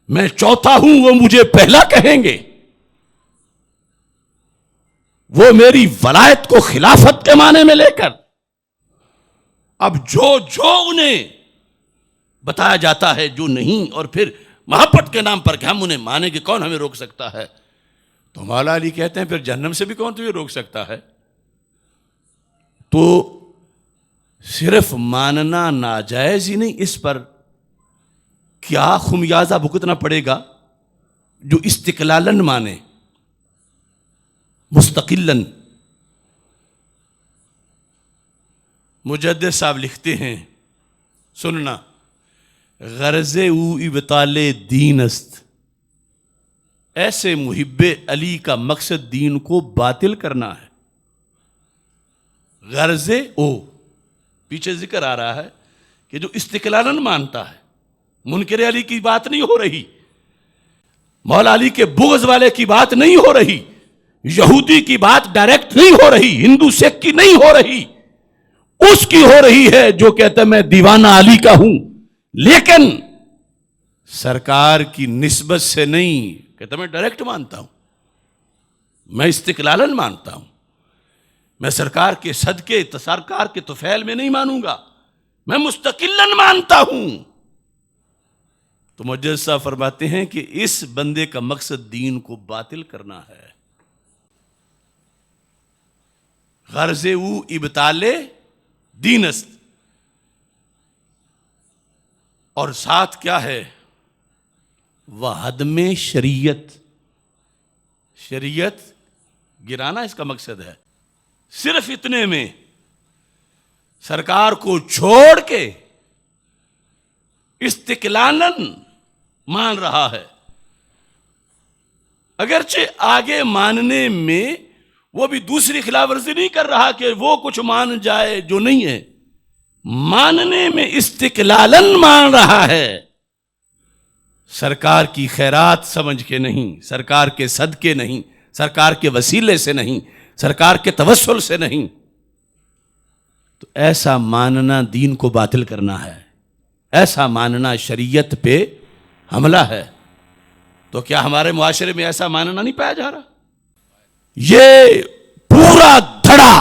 میں چوتھا ہوں وہ مجھے پہلا کہیں گے، وہ میری ولایت کو خلافت کے معنی میں لے کر. اب جو انہیں بتایا جاتا ہے جو نہیں، اور پھر محبت کے نام پر کہ ہم انہیں مانیں گے، کون ہمیں روک سکتا ہے؟ تو مولا علی کہتے ہیں پھر جہنم سے بھی کون تمہیں روک سکتا ہے؟ تو صرف ماننا ناجائز ہی نہیں، اس پر کیا خمیازہ بھگتنا پڑے گا جو استقلالن مانے، مستقلن. مجدد صاحب لکھتے ہیں، سننا، غرض او ابطال دین است، ایسے محب علی کا مقصد دین کو باطل کرنا ہے. غرض او، پیچھے ذکر آ رہا ہے کہ جو استقلالن مانتا ہے، منکر علی کی بات نہیں ہو رہی، مولا علی کے بغض والے کی بات نہیں ہو رہی، یہودی کی بات ڈائریکٹ نہیں ہو رہی، ہندو سکھ کی نہیں ہو رہی، اس کی ہو رہی ہے جو کہتا ہے میں دیوانہ علی کا ہوں. لیکن سرکار کی نسبت سے نہیں کہتا میں ڈائریکٹ مانتا ہوں، میں استقلالن مانتا ہوں، میں سرکار کے صدقے سرکار کے طفیل میں نہیں مانوں گا، میں مستقلن مانتا ہوں. تو مجدد صاحب فرماتے ہیں کہ اس بندے کا مقصد دین کو باطل کرنا ہے. غرض او ابطال دین است، اور ساتھ کیا ہے؟ وہدم شریعت، شریعت گرانا اس کا مقصد ہے. صرف اتنے میں سرکار کو چھوڑ کے استقلالن مان رہا ہے، اگرچہ آگے ماننے میں وہ بھی دوسری خلاف ورزی نہیں کر رہا کہ وہ کچھ مان جائے جو نہیں ہے، ماننے میں استقلالن مان رہا ہے، سرکار کی خیرات سمجھ کے نہیں، سرکار کے صدقے نہیں، سرکار کے وسیلے سے نہیں، سرکار کے توسل سے نہیں. تو ایسا ماننا دین کو باطل کرنا ہے، ایسا ماننا شریعت پہ حملہ ہے. تو کیا ہمارے معاشرے میں ایسا ماننا نہیں پایا جا رہا؟ یہ پورا دھڑا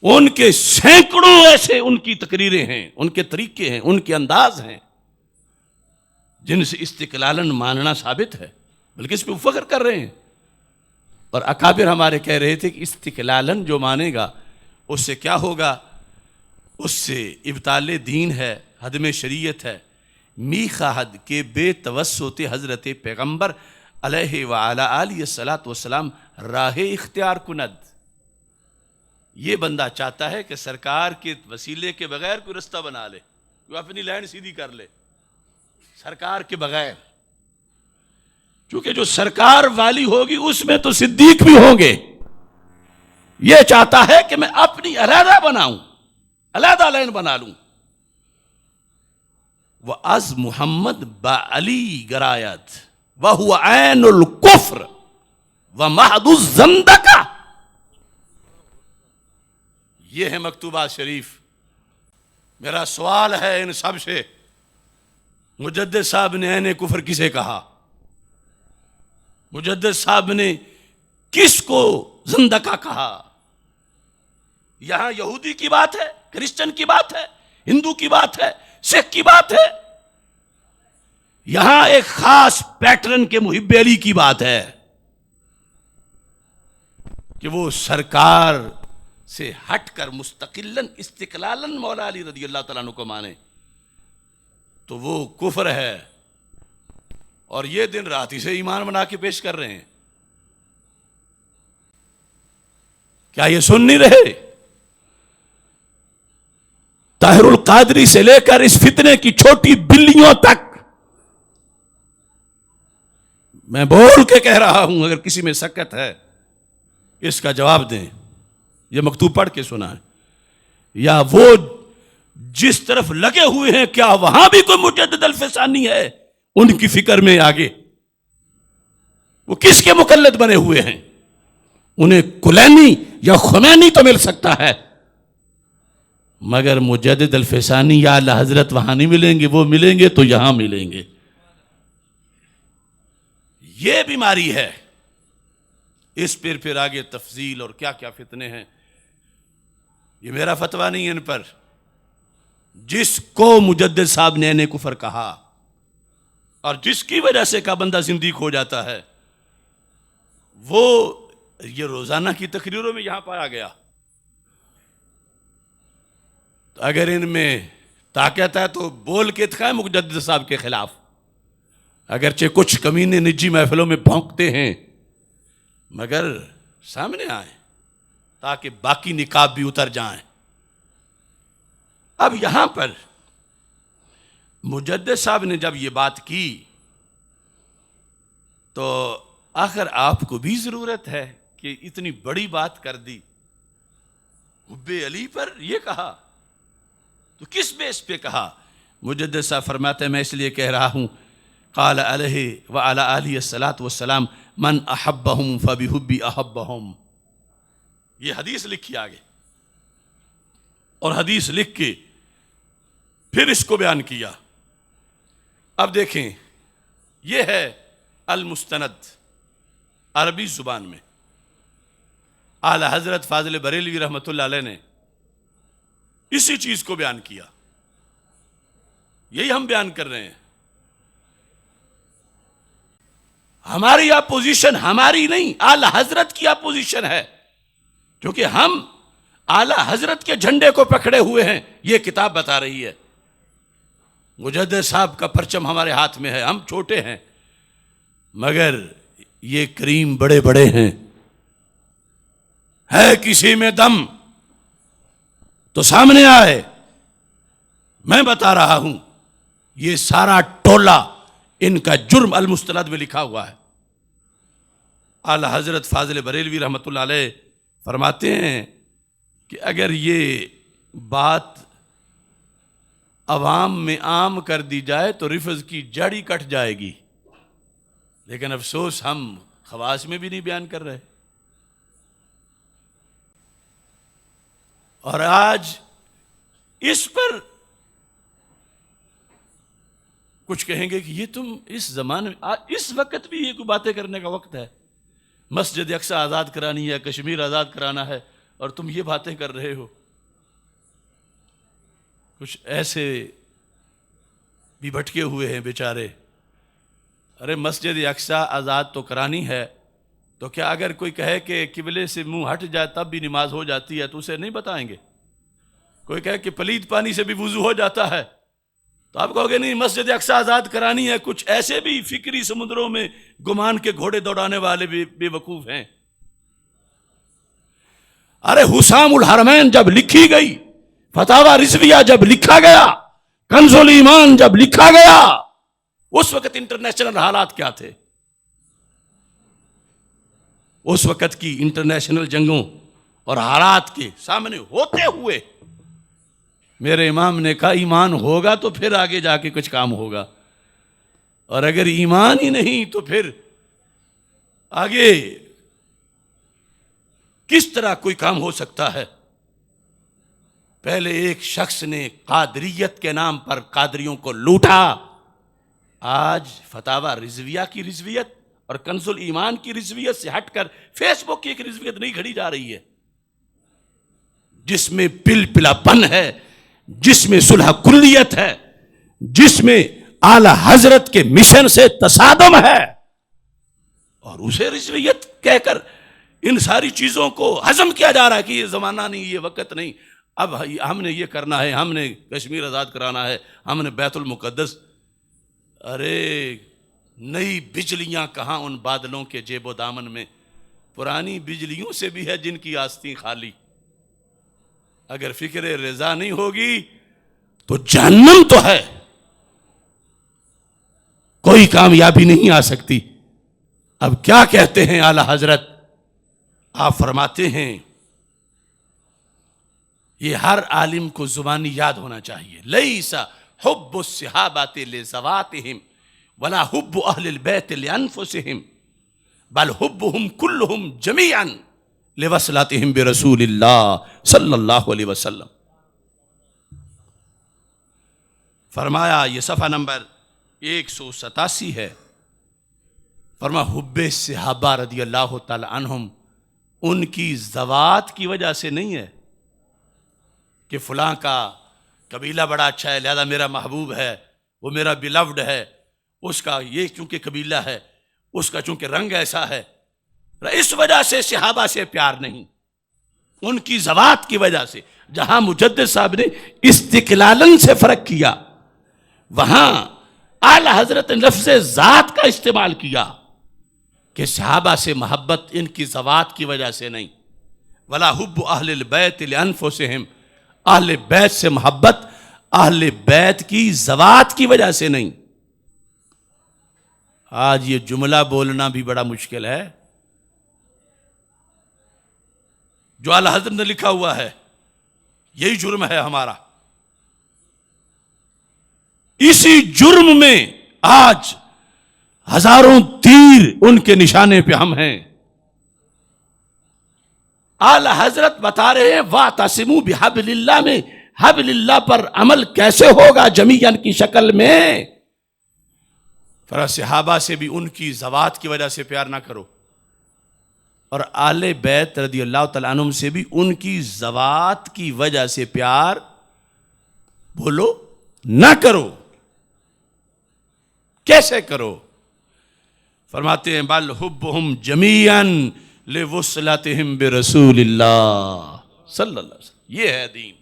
ان کے سینکڑوں ایسے ان کی تقریریں ہیں، ان کے طریقے ہیں، ان کے انداز ہیں جن سے استقلالن ماننا ثابت ہے، بلکہ اس پہ فخر کر رہے ہیں. اور اکابر ہمارے کہہ رہے تھے کہ استقلالن جو مانے گا اس سے کیا ہوگا؟ اس سے ابطال دین ہے، ہدم شریعت ہے، میخا حد کے بے توسط حضرت پیغمبر علیہ وعلی آلہ الصلاۃ والسلام راہ اختیار کند. یہ بندہ چاہتا ہے کہ سرکار کے وسیلے کے بغیر کوئی رستہ بنا لے، وہ اپنی لائن سیدھی کر لے سرکار کے بغیر. کیونکہ جو سرکار والی ہوگی اس میں تو صدیق بھی ہوں گے. یہ چاہتا ہے کہ میں اپنی علیحدہ بناؤں، علیحدہ لائن بنا لوں. وَأَز محمد بَعَلِي گرایت وَهُوَ عَيْنُ الْكُفْرِ وَمَحْضُ الزَّنْدَقَةِ. یہ ہے مکتوبات شریف. میرا سوال ہے ان سب سے، مجدد صاحب نے عین کفر کسے کہا؟ مجدد صاحب نے کس کو زندقہ کہا؟ یہاں یہودی کی بات ہے، کرسچن کی بات ہے، ہندو کی بات ہے، سکھ کی بات ہے. یہاں ایک خاص پیٹرن کے محب علی کی بات ہے کہ وہ سرکار سے ہٹ کر مستقلن استقلالن مولا علی رضی اللہ تعالیٰ عنہ کو مانے تو وہ کفر ہے. اور یہ دن رات اسے ایمان بنا کے پیش کر رہے ہیں. کیا یہ سن نہیں رہے؟ طاہر القادری سے لے کر اس فتنے کی چھوٹی بلیوں تک میں بول کے کہہ رہا ہوں، اگر کسی میں سکت ہے اس کا جواب دیں. یہ مکتوب پڑھ کے سنا ہے. یا وہ جس طرف لگے ہوئے ہیں کیا وہاں بھی کوئی مجدد الفسانی ہے ان کی فکر میں آگے؟ وہ کس کے مقلد بنے ہوئے ہیں؟ انہیں کلینی یا خمینی تو مل سکتا ہے، مگر مجدد الفسانی یا اعلی حضرت وہاں نہیں ملیں گے. وہ ملیں گے تو یہاں ملیں گے. یہ بیماری ہے. اس پھر آگے تفضیل اور کیا کیا فتنے ہیں، یہ میرا فتویٰ نہیں ہے ان پر. جس کو مجدد صاحب نے عین کفر کہا اور جس کی وجہ سے کا بندہ زندیق ہو جاتا ہے، وہ یہ روزانہ کی تقریروں میں یہاں پایا گیا. تو اگر ان میں طاقت ہے تو بول کے دکھائیں مجدد صاحب کے خلاف. اگرچہ کچھ کمینے نجی محفلوں میں بھونکتے ہیں مگر سامنے آئیں تاکہ باقی نقاب بھی اتر جائیں. اب یہاں پر مجدد صاحب نے جب یہ بات کی تو آخر آپ کو بھی ضرورت ہے کہ اتنی بڑی بات کر دی، حب علی پر یہ کہا تو کس بیس پہ کہا؟ مجدد صاحب فرماتے ہیں میں اس لیے کہہ رہا ہوں قال علیہ وعلی آلہ الصلاۃ والسلام من احبہم فبحبی احبہم. یہ حدیث لکھی آگے، اور حدیث لکھ کے پھر اس کو بیان کیا اب دیکھیں، یہ ہے المستند عربی زبان میں. اعلی حضرت فاضل بریلوی رحمۃ اللہ علیہ نے اسی چیز کو بیان کیا. یہی ہم بیان کر رہے ہیں. ہماری اپوزیشن ہماری نہیں، اعلی حضرت کی اپوزیشن ہے، کیونکہ ہم اعلی حضرت کے جھنڈے کو پکڑے ہوئے ہیں. یہ کتاب بتا رہی ہے. مجدد صاحب کا پرچم ہمارے ہاتھ میں ہے. ہم چھوٹے ہیں مگر یہ کریم بڑے بڑے ہیں. ہے کسی میں دم تو سامنے آئے. میں بتا رہا ہوں، یہ سارا ٹولہ ان کا جرم المستند میں لکھا ہوا ہے. اعلی حضرت فاضل بریلوی رحمۃ اللہ علیہ فرماتے ہیں کہ اگر یہ بات عوام میں عام کر دی جائے تو رفض کی جڑ ہی کٹ جائے گی. لیکن افسوس ہم خواص میں بھی نہیں بیان کر رہے. اور آج اس پر کچھ کہیں گے کہ یہ تم اس زمانے میں، اس وقت بھی یہ کوئی باتیں کرنے کا وقت ہے. مسجد اقصی آزاد کرانی ہے، کشمیر آزاد کرانا ہے، اور تم یہ باتیں کر رہے ہو. کچھ ایسے بھی بھٹکے ہوئے ہیں بیچارے. ارے مسجد اقصی آزاد تو کرانی ہے، تو کیا اگر کوئی کہے کہ قبلے سے منہ ہٹ جائے تب بھی نماز ہو جاتی ہے تو اسے نہیں بتائیں گے؟ کوئی کہے کہ پلید پانی سے بھی وضو ہو جاتا ہے تو آپ کہو گے نہیں مسجد اقصی آزاد کرانی ہے. کچھ ایسے بھی فکری سمندروں میں گمان کے گھوڑے دوڑانے والے بھی بے وقوف ہیں. ارے حسام الحرمین جب لکھی گئی، فتاوی رضویہ جب لکھا گیا، کنز الایمان جب لکھا گیا، اس وقت انٹرنیشنل حالات کیا تھے؟ اس وقت کی انٹرنیشنل جنگوں اور حالات کے سامنے ہوتے ہوئے میرے امام نے کہا ایمان ہوگا تو پھر آگے جا کے کچھ کام ہوگا، اور اگر ایمان ہی نہیں تو پھر آگے کس طرح کوئی کام ہو سکتا ہے؟ پہلے ایک شخص نے قادریت کے نام پر قادریوں کو لوٹا. آج فتاوی رضویہ کی رضویت اور کنز الایمان کی رضویت سے ہٹ کر فیس بک کی ایک رضویت نہیں گھڑی جا رہی ہے، جس میں پل پلا پن ہے، جس میں صلح کلیت ہے، جس میں اعلی حضرت کے مشن سے تصادم ہے، اور اسے رضویت کہہ کر ان ساری چیزوں کو ہضم کیا جا رہا ہے کہ یہ زمانہ نہیں، یہ وقت نہیں. اب ہم نے یہ کرنا ہے، ہم نے کشمیر آزاد کرانا ہے، ہم نے بیت المقدس. ارے نئی بجلیاں کہاں ان بادلوں کے جیب و دامن میں؟ پرانی بجلیوں سے بھی ہے جن کی آستیں خالی. اگر فکر رضا نہیں ہوگی تو جہنم تو ہے، کوئی کامیابی نہیں آ سکتی. اب کیا کہتے ہیں اعلی حضرت؟ آپ فرماتے ہیں یہ ہر عالم کو زبانی یاد ہونا چاہیے. لیس حب الصحابۃ لذواتہم ولا حب اہل البیت لانفسہم بل حبہم کلہم جمیعا لوصلتہم برسول اللہ صلی اللہ علیہ وسلم. فرمایا، یہ صفحہ نمبر 187 ہے. فرمایا حب صحابہ رضی اللہ تعالی عنہم ان کی ذوات کی وجہ سے نہیں ہے کہ فلاں کا قبیلہ بڑا اچھا ہے لہذا میرا محبوب ہے، وہ میرا بیلوڈ ہے، اس کا یہ چونکہ قبیلہ ہے، اس کا چونکہ رنگ ایسا ہے، اس وجہ سے صحابہ سے پیار نہیں، ان کی ذوات کی وجہ سے. جہاں مجدد صاحب نے استقلالن سے فرق کیا، وہاں اعلی حضرت نے لفظ ذات کا استعمال کیا کہ صحابہ سے محبت ان کی ذوات کی وجہ سے نہیں. ولا حب اہل البیت لانفسہم، اہل بیت سے محبت اہل بیت کی ذوات کی وجہ سے نہیں. آج یہ جملہ بولنا بھی بڑا مشکل ہے جو اعلی حضرت نے لکھا ہوا ہے. یہی جرم ہے ہمارا. اسی جرم میں آج ہزاروں تیر ان کے نشانے پہ ہم ہیں. اعلی حضرت بتا رہے ہیں وَاعْتَصِمُوا بِحَبْلِ اللَّهِ میں حبل اللہ پر عمل کیسے ہوگا جمیعاً کی شکل میں؟ فرا صحابہ سے بھی ان کی ذوات کی وجہ سے پیار نہ کرو، اور آل بیت رضی اللہ تعالیٰ عنہم سے بھی ان کی ذوات کی وجہ سے پیار بولو نہ کرو۔ کیسے کرو؟ فرماتے ہیں بل حبہم جمیعا لوصلتہم برسول اللہ صلی اللہ علیہ وسلم، یہ ہے دین۔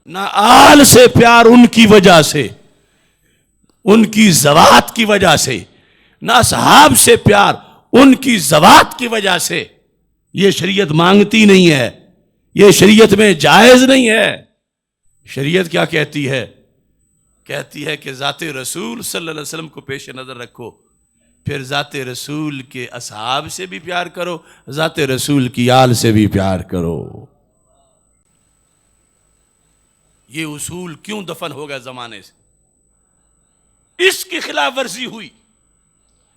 نہ آل سے پیار ان کی وجہ سے، ان کی ذوات کی وجہ سے، نہ اصحاب سے پیار ان کی ذوات کی وجہ سے۔ یہ شریعت مانگتی نہیں ہے، یہ شریعت میں جائز نہیں ہے۔ شریعت کیا کہتی ہے؟ کہتی ہے کہ ذات رسول صلی اللہ علیہ وسلم کو پیش نظر رکھو، پھر ذات رسول کے اصحاب سے بھی پیار کرو، ذات رسول کی آل سے بھی پیار کرو۔ یہ اصول کیوں دفن ہو گیا زمانے سے؟ اس کی خلاف ورزی ہوئی،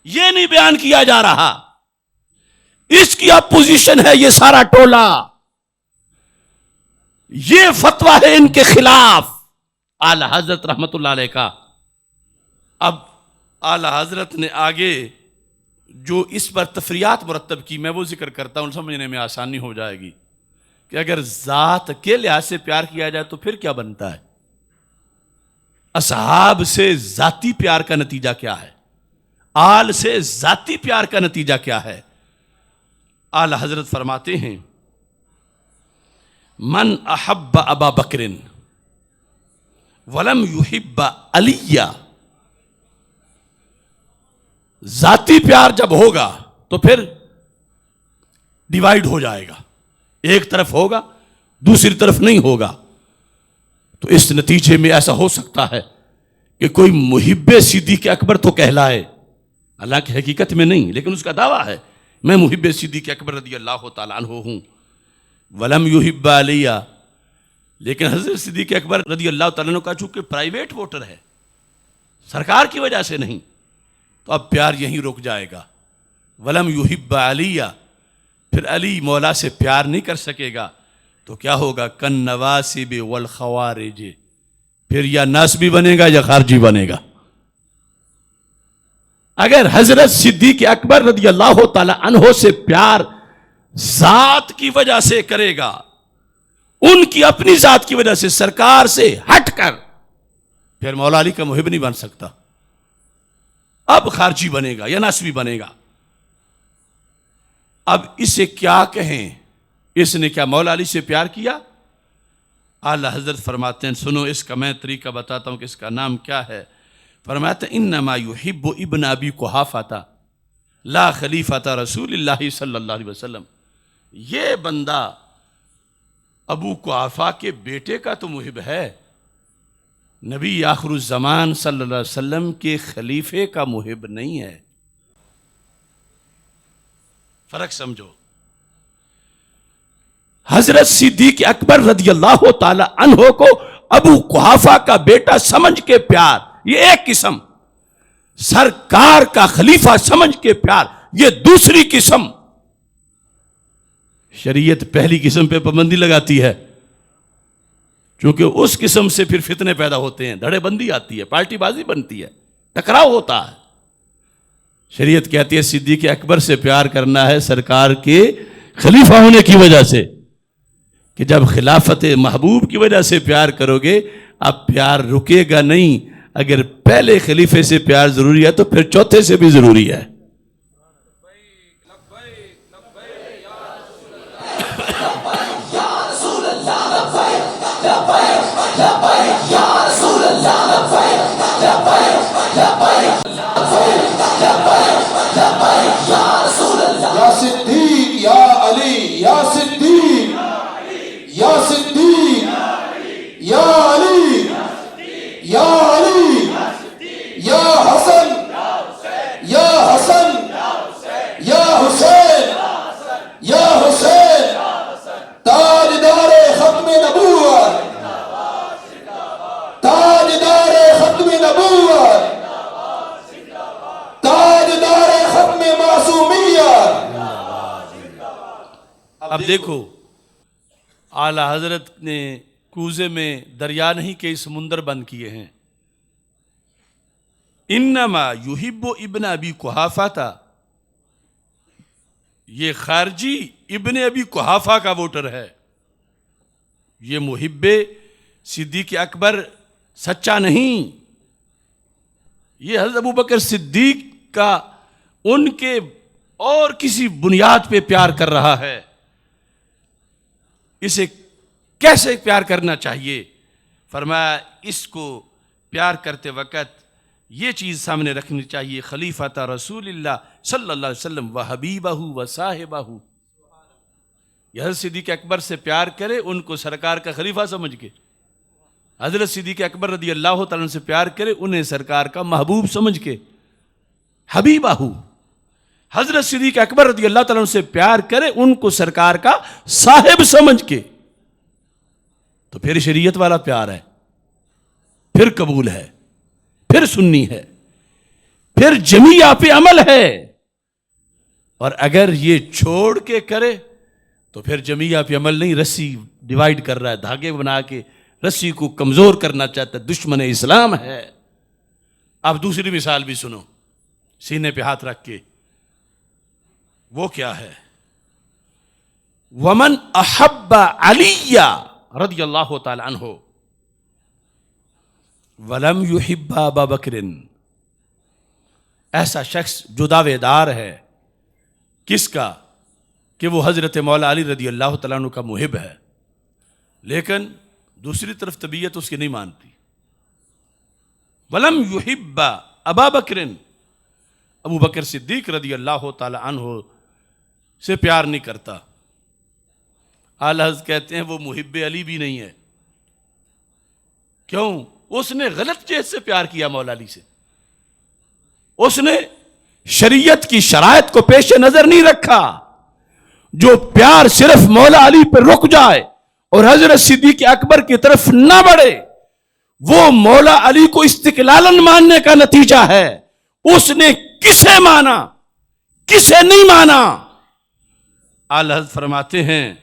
یہ نہیں بیان کیا جا رہا۔ اس کی اپوزیشن ہے یہ سارا ٹولہ، یہ فتویٰ ہے ان کے خلاف اعلی حضرت رحمت اللہ علیہ کا۔ اب اعلی حضرت نے آگے جو اس پر تفریعات مرتب کی، میں وہ ذکر کرتا ہوں، سمجھنے میں آسانی ہو جائے گی کہ اگر ذات کے لحاظ سے پیار کیا جائے تو پھر کیا بنتا ہے؟ اصحاب سے ذاتی پیار کا نتیجہ کیا ہے؟ آل سے ذاتی پیار کا نتیجہ کیا ہے؟ اعلی حضرت فرماتے ہیں من احب ابا بکر ولم یحب علی، ذاتی پیار جب ہوگا تو پھر ڈیوائیڈ ہو جائے گا، ایک طرف ہوگا دوسری طرف نہیں ہوگا۔ تو اس نتیجے میں ایسا ہو سکتا ہے کہ کوئی محب صدیق اکبر تو کہلائے، حالانکہ حقیقت میں نہیں، لیکن اس کا دعویٰ ہے میں محب صدیق اکبر رضی اللہ تعالیٰ عنہ ہوں، ولم یحب علی، لیکن حضرت صدیق اکبر رضی اللہ تعالیٰ عنہ کا چونکہ پرائیویٹ ووٹر ہے، سرکار کی وجہ سے نہیں، تو اب پیار یہیں رک جائے گا۔ ولم یحب علی، پھر علی مولا سے پیار نہیں کر سکے گا تو کیا ہوگا؟ کن نواسب والخوارج، پھر یا ناسبی بنے گا یا خارجی بنے گا۔ اگر حضرت صدیق اکبر رضی اللہ تعالی عنہ سے پیار ذات کی وجہ سے کرے گا، ان کی اپنی ذات کی وجہ سے، سرکار سے ہٹ کر، پھر مولا علی کا محب نہیں بن سکتا، اب خارجی بنے گا یا ناسبی بنے گا۔ اب اسے کیا کہیں؟ اس نے کیا مولا علی سے پیار کیا؟ اعلی حضرت فرماتے ہیں سنو، اس کا میں طریقہ بتاتا ہوں کہ اس کا نام کیا ہے۔ فرماتے ہیں انما یحب ابن ابی قحافہ لا خلیفۃ رسول اللہ صلی اللہ علیہ وسلم، یہ بندہ ابو قحافہ کے بیٹے کا تو محب ہے، نبی آخر الزمان صلی اللہ علیہ وسلم کے خلیفے کا محب نہیں ہے۔ فرق سمجھو، حضرت صدیق اکبر رضی اللہ تعالی عنہ کو ابو قحافہ کا بیٹا سمجھ کے پیار، یہ ایک قسم، سرکار کا خلیفہ سمجھ کے پیار یہ دوسری قسم۔ شریعت پہلی قسم پہ پابندی لگاتی ہے، چونکہ اس قسم سے پھر فتنے پیدا ہوتے ہیں، دھڑے بندی آتی ہے، پارٹی بازی بنتی ہے، ٹکراؤ ہوتا ہے۔ شریعت کہتی ہے صدیق اکبر سے پیار کرنا ہے سرکار کے خلیفہ ہونے کی وجہ سے، کہ جب خلافت محبوب کی وجہ سے پیار کرو گے اب پیار رکے گا نہیں، اگر پہلے خلیفے سے پیار ضروری ہے تو پھر چوتھے سے بھی ضروری ہے۔ یا صدیق یا علی، یا صدیق یا صدیق یا علی، یا علی، یا حسن یا حسن یا حسین یا حسین، تاجدار ختم نبوت، تاجدار ختم نبوت، تاجدار ختم معصومیت۔ اب دیکھو اعلی حضرت نے کوزے میں دریا نہیں کہ سمندر بند کیے ہیں، انما یحب ابن ابی قحافہ تھا، یہ خارجی ابن ابی قحافہ کا ووٹر ہے، یہ محب صدیق اکبر سچا نہیں، یہ حضرت ابوبکر صدیق کا ان کے اور کسی بنیاد پہ پیار کر رہا ہے۔ اسے کیسے پیار کرنا چاہیے؟ فرمایا اس کو پیار کرتے وقت یہ چیز سامنے رکھنی چاہیے، خلیفۃ رسول اللہ صلی اللہ علیہ وسلم و حبیبہ و صاحبہ، یہ حضرت صدیق اکبر سے پیار کرے ان کو سرکار کا خلیفہ سمجھ کے، حضرت صدیق اکبر رضی اللہ تعالیٰ عنہ سے پیار کرے انہیں سرکار کا محبوب سمجھ کے، حبیبہ، حضرت صدیق اکبر رضی اللہ تعالیٰ عنہ سے پیار کرے ان کو سرکار کا صاحب سمجھ کے، تو پھر شریعت والا پیار ہے، پھر قبول ہے، پھر سنی ہے، پھر جمیعہ پہ عمل ہے۔ اور اگر یہ چھوڑ کے کرے تو پھر جمیعہ پہ عمل نہیں، رسی ڈیوائیڈ کر رہا ہے، دھاگے بنا کے رسی کو کمزور کرنا چاہتا ہے، دشمن اسلام ہے۔ اب دوسری مثال بھی سنو، سینے پہ ہاتھ رکھ کے، وہ کیا ہے؟ ومن احب علی رضی اللہ تعالی عنہ ولم یحب ابا بکر، ایسا شخص جو دعوے دار ہے کس کا؟ کہ وہ حضرت مولا علی رضی اللہ تعالیٰ عنہ کا محب ہے، لیکن دوسری طرف طبیعت اس کی نہیں مانتی۔ ولم یحب ابا بکر، ابو بکر صدیق رضی اللہ تعالی عنہ سے پیار نہیں کرتا۔ اعلی حضرت کہتے ہیں وہ محب علی بھی نہیں ہے۔ کیوں؟ اس نے غلط چیز سے پیار کیا مولا علی سے، اس نے شریعت کی شرائط کو پیش نظر نہیں رکھا۔ جو پیار صرف مولا علی پر رک جائے اور حضرت صدیق اکبر کی طرف نہ بڑھے، وہ مولا علی کو استقلالن ماننے کا نتیجہ ہے۔ اس نے کسے مانا، کسے نہیں مانا؟ اعلی حضرت فرماتے ہیں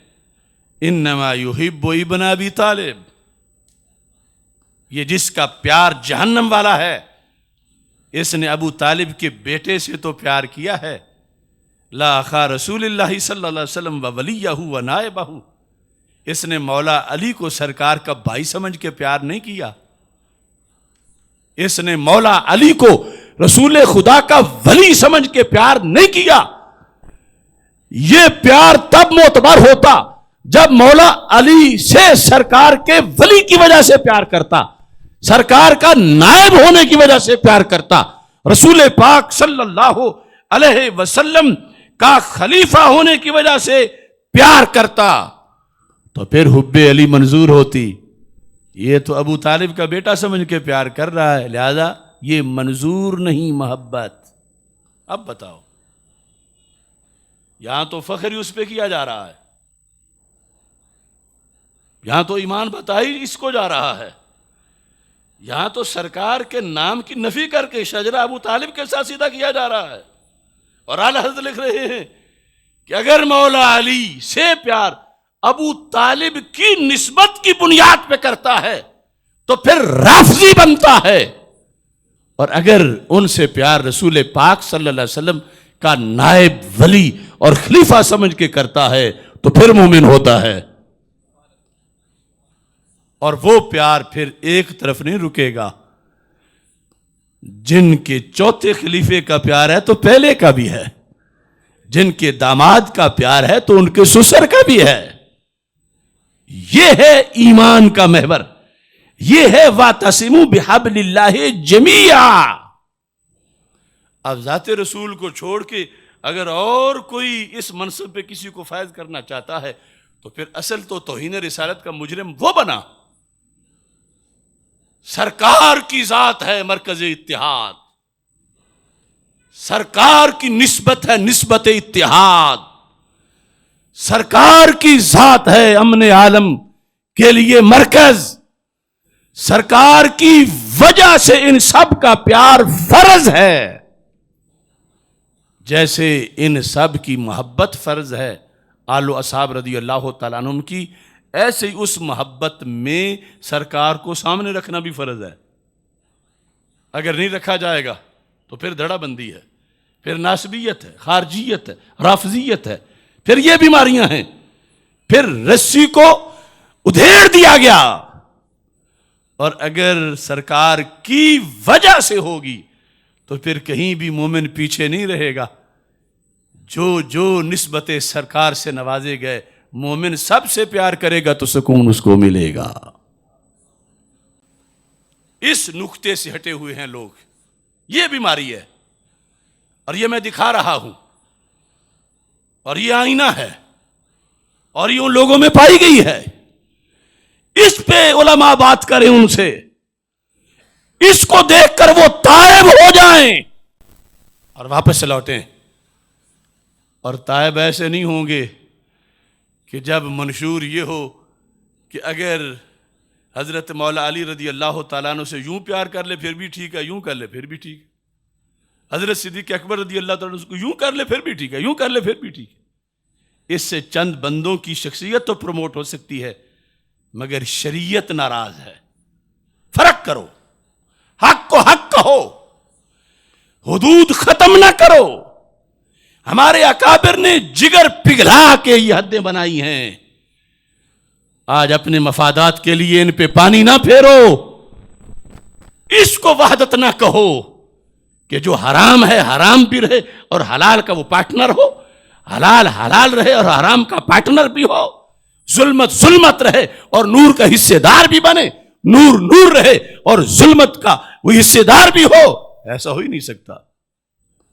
انما یحب ابن ابی طالب، یہ جس کا پیار جہنم والا ہے، اس نے ابو طالب کے بیٹے سے تو پیار کیا ہے، لا اخا رسول اللہ صلی اللہ علیہ وسلم و ولیہ و نائبہ، اس نے مولا علی کو سرکار کا بھائی سمجھ کے پیار نہیں کیا، اس نے مولا علی کو رسول خدا کا ولی سمجھ کے پیار نہیں کیا۔ یہ پیار تب معتبر ہوتا جب مولا علی سے سرکار کے ولی کی وجہ سے پیار کرتا، سرکار کا نائب ہونے کی وجہ سے پیار کرتا، رسول پاک صلی اللہ علیہ وسلم کا خلیفہ ہونے کی وجہ سے پیار کرتا، تو پھر حب علی منظور ہوتی۔ یہ تو ابو طالب کا بیٹا سمجھ کے پیار کر رہا ہے، لہذا یہ منظور نہیں محبت۔ اب بتاؤ، یہاں تو فخر ہی اس پہ کیا جا رہا ہے، یہاں تو ایمان بتائی اس کو جا رہا ہے، یہاں تو سرکار کے نام کی نفی کر کے شجرہ ابو طالب کے ساتھ سیدھا کیا جا رہا ہے۔ اور اعلیٰ حضرت لکھ رہے ہیں کہ اگر مولا علی سے پیار ابو طالب کی نسبت کی بنیاد پہ کرتا ہے تو پھر رافضی بنتا ہے، اور اگر ان سے پیار رسول پاک صلی اللہ علیہ وسلم کا نائب، ولی اور خلیفہ سمجھ کے کرتا ہے تو پھر مومن ہوتا ہے۔ اور وہ پیار پھر ایک طرف نہیں رکے گا، جن کے چوتھے خلیفے کا پیار ہے تو پہلے کا بھی ہے، جن کے داماد کا پیار ہے تو ان کے سسر کا بھی ہے۔ یہ ہے ایمان کا محور، یہ ہے وَاعْتَصِمُوا بِحَبْلِ اللَّهِ جَمِيعًا۔ اب ذات رسول کو چھوڑ کے اگر اور کوئی اس منصب پہ کسی کو فائز کرنا چاہتا ہے تو پھر اصل تو توہین رسالت کا مجرم وہ بنا۔ سرکار کی ذات ہے مرکز اتحاد، سرکار کی نسبت ہے نسبت اتحاد، سرکار کی ذات ہے امن عالم کے لیے مرکز، سرکار کی وجہ سے ان سب کا پیار فرض ہے، جیسے ان سب کی محبت فرض ہے آل و اصحاب رضی اللہ تعالیٰ عنہم کی، ایسے ہی اس محبت میں سرکار کو سامنے رکھنا بھی فرض ہے۔ اگر نہیں رکھا جائے گا تو پھر دھڑا بندی ہے، پھر ناسبیت ہے، خارجیت ہے، رافضیت ہے، پھر یہ بیماریاں ہیں، پھر رسی کو ادھیڑ دیا گیا. اور اگر سرکار کی وجہ سے ہوگی تو پھر کہیں بھی مومن پیچھے نہیں رہے گا. جو نسبت سرکار سے نوازے گئے مومن سب سے پیار کرے گا تو سکون اس کو ملے گا. اس نقطے سے ہٹے ہوئے ہیں لوگ. یہ بیماری ہے اور یہ میں دکھا رہا ہوں اور یہ آئینہ ہے اور یہ ان لوگوں میں پائی گئی ہے. اس پہ علماء بات کریں ان سے، اس کو دیکھ کر وہ تائب ہو جائیں اور واپس سے لوٹیں. اور تائب ایسے نہیں ہوں گے کہ جب منشور یہ ہو کہ اگر حضرت مولا علی رضی اللہ تعالیٰ عنہ سے یوں پیار کر لے پھر بھی ٹھیک ہے، یوں کر لے پھر بھی ٹھیک ہے، حضرت صدیق اکبر رضی اللہ تعالیٰ عنہ کو یوں کر لے پھر بھی ٹھیک ہے، یوں کر لے پھر بھی ٹھیک ہے. اس سے چند بندوں کی شخصیت تو پروموٹ ہو سکتی ہے مگر شریعت ناراض ہے. فرق کرو، حق کو حق کہو، حدود ختم نہ کرو. ہمارے اکابر نے جگر پگھلا کے یہ حدیں بنائی ہیں. آج اپنے مفادات کے لیے ان پہ پانی نہ پھیرو. اس کو وحدت نہ کہو کہ جو حرام ہے حرام بھی رہے اور حلال کا وہ پارٹنر ہو، حلال حلال رہے اور حرام کا پارٹنر بھی ہو، ظلمت ظلمت رہے اور نور کا حصے دار بھی بنے، نور نور رہے اور ظلمت کا وہ حصے دار بھی ہو. ایسا ہو ہی نہیں سکتا.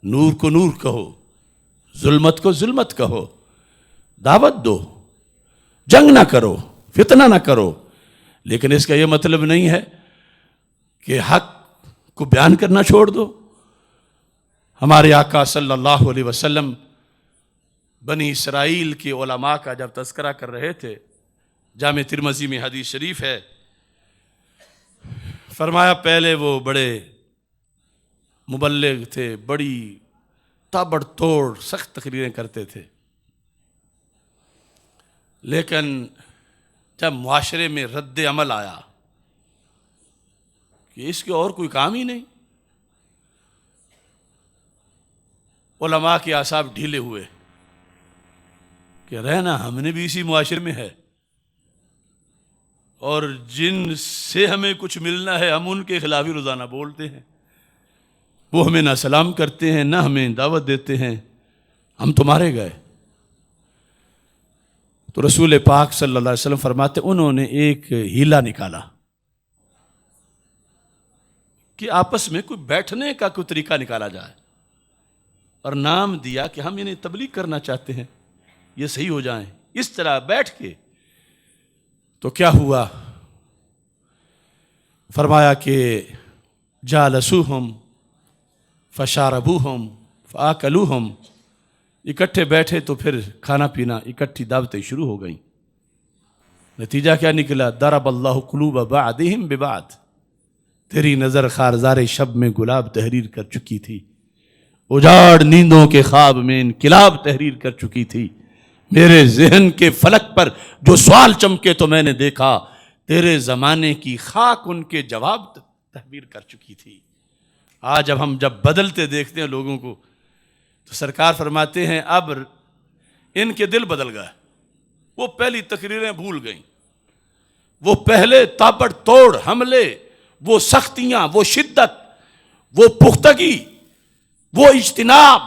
نور کو نور کہو، ظلمت کو ظلمت کہو، دعوت دو، جنگ نہ کرو، فتنہ نہ کرو. لیکن اس کا یہ مطلب نہیں ہے کہ حق کو بیان کرنا چھوڑ دو. ہمارے آقا صلی اللہ علیہ وسلم بنی اسرائیل کے علماء کا جب تذکرہ کر رہے تھے، جامع ترمذی میں حدیث شریف ہے، فرمایا پہلے وہ بڑے مبلغ تھے، بڑی تابڑ توڑ سخت تقریریں کرتے تھے، لیکن جب معاشرے میں رد عمل آیا کہ اس کے اور کوئی کام ہی نہیں، علماء کے اعصاب ڈھیلے ہوئے کہ رہنا ہم نے بھی اسی معاشرے میں ہے اور جن سے ہمیں کچھ ملنا ہے ہم ان کے خلاف ہی روزانہ بولتے ہیں. وہ ہمیں نہ سلام کرتے ہیں نہ ہمیں دعوت دیتے ہیں، ہم تو مارے گئے. تو رسول پاک صلی اللہ علیہ وسلم فرماتے انہوں نے ایک ہیلا نکالا کہ آپس میں کوئی بیٹھنے کا کوئی طریقہ نکالا جائے اور نام دیا کہ ہم انہیں تبلیغ کرنا چاہتے ہیں، یہ صحیح ہو جائیں. اس طرح بیٹھ کے تو کیا ہوا، فرمایا کہ جالسوہم فشاربوہم فآکلوہم، اکٹھے بیٹھے تو پھر کھانا پینا، اکٹھی دعوتیں شروع ہو گئیں. نتیجہ کیا نکلا، ضرب اللہ قلوب بعضہم ببعض. تیری نظر خارزار شب میں گلاب تحریر کر چکی تھی، اجاڑ نیندوں کے خواب میں انقلاب تحریر کر چکی تھی. میرے ذہن کے فلک پر جو سوال چمکے تو میں نے دیکھا تیرے زمانے کی خاک ان کے جواب تحریر کر چکی تھی. آج اب ہم جب بدلتے دیکھتے ہیں لوگوں کو تو سرکار فرماتے ہیں اب ان کے دل بدل گئے. وہ پہلی تقریریں بھول گئیں، وہ پہلے تابڑ توڑ حملے، وہ سختیاں، وہ شدت، وہ پختگی، وہ اجتناب،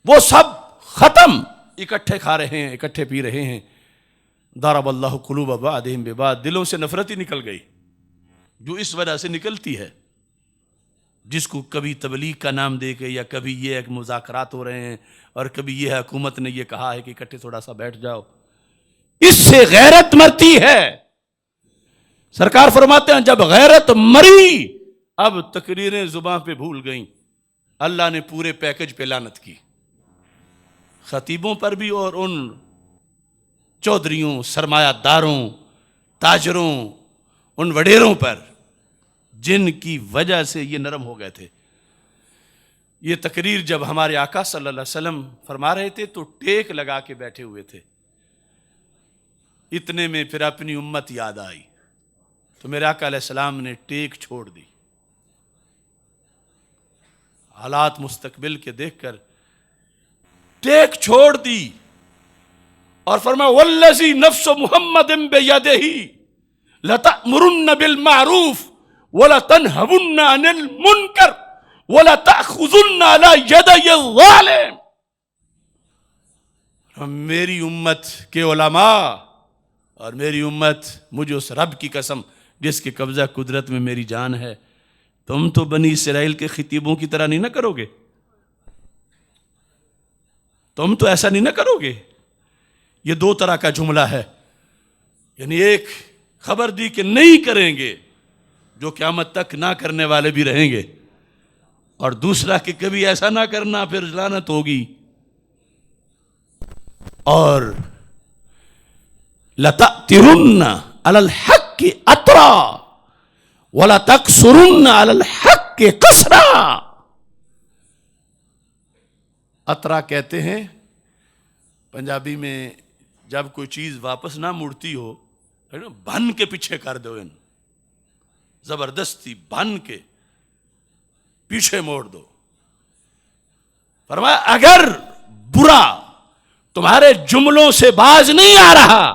وہ سب ختم. اکٹھے کھا رہے ہیں، اکٹھے پی رہے ہیں. ضرب اللہ قلوب بعضہم ببعض، دلوں سے نفرت ہی نکل گئی جو اس وجہ سے نکلتی ہے، جس کو کبھی تبلیغ کا نام دے کے یا کبھی یہ ایک مذاکرات ہو رہے ہیں اور کبھی یہ حکومت نے یہ کہا ہے کہ اکٹھے تھوڑا سا بیٹھ جاؤ، اس سے غیرت مرتی ہے. سرکار فرماتے ہیں جب غیرت مری اب تقریریں زباں پہ بھول گئیں. اللہ نے پورے پیکج پہ لعنت کی، خطیبوں پر بھی اور ان چودھریوں، سرمایہ داروں، تاجروں، ان وڈیروں پر جن کی وجہ سے یہ نرم ہو گئے تھے. یہ تقریر جب ہمارے آقا صلی اللہ علیہ وسلم فرما رہے تھے تو ٹیک لگا کے بیٹھے ہوئے تھے. اتنے میں پھر اپنی امت یاد آئی تو میرے آقا علیہ السلام نے ٹیک چھوڑ دی حالات مستقبل کے دیکھ کر ٹیک چھوڑ دی اور فرمایا والذی نفس محمد بیدہ لتأمرن بالمعروف ولتنہون عن المنکر ولتأخذن علی یدی الظالم. میری امت کے علماء اور میری امت، مجھے اس رب کی قسم جس کے قبضہ قدرت میں میری جان ہے، تم تو بنی اسرائیل کے خطیبوں کی طرح نہیں نہ کرو گے، تم تو ایسا نہیں نہ کرو گے. یہ دو طرح کا جملہ ہے، یعنی ایک خبر دی کہ نہیں کریں گے جو قیامت تک نہ کرنے والے بھی رہیں گے، اور دوسرا کہ کبھی ایسا نہ کرنا پھر لعنت ہوگی. اور لَتَأْتِرُنَّ عَلَى الْحَقِّ أَطْرًا وَلَتَقْصُرُنَّ عَلَى الْحَقِّ قَصْرًا. اطرا کہتے ہیں پنجابی میں جب کوئی چیز واپس نہ مڑتی ہو، بن کے پیچھے کر دو، زبردستی بن کے پیچھے موڑ دو. فرمایا اگر برا تمہارے جملوں سے باز نہیں آ رہا،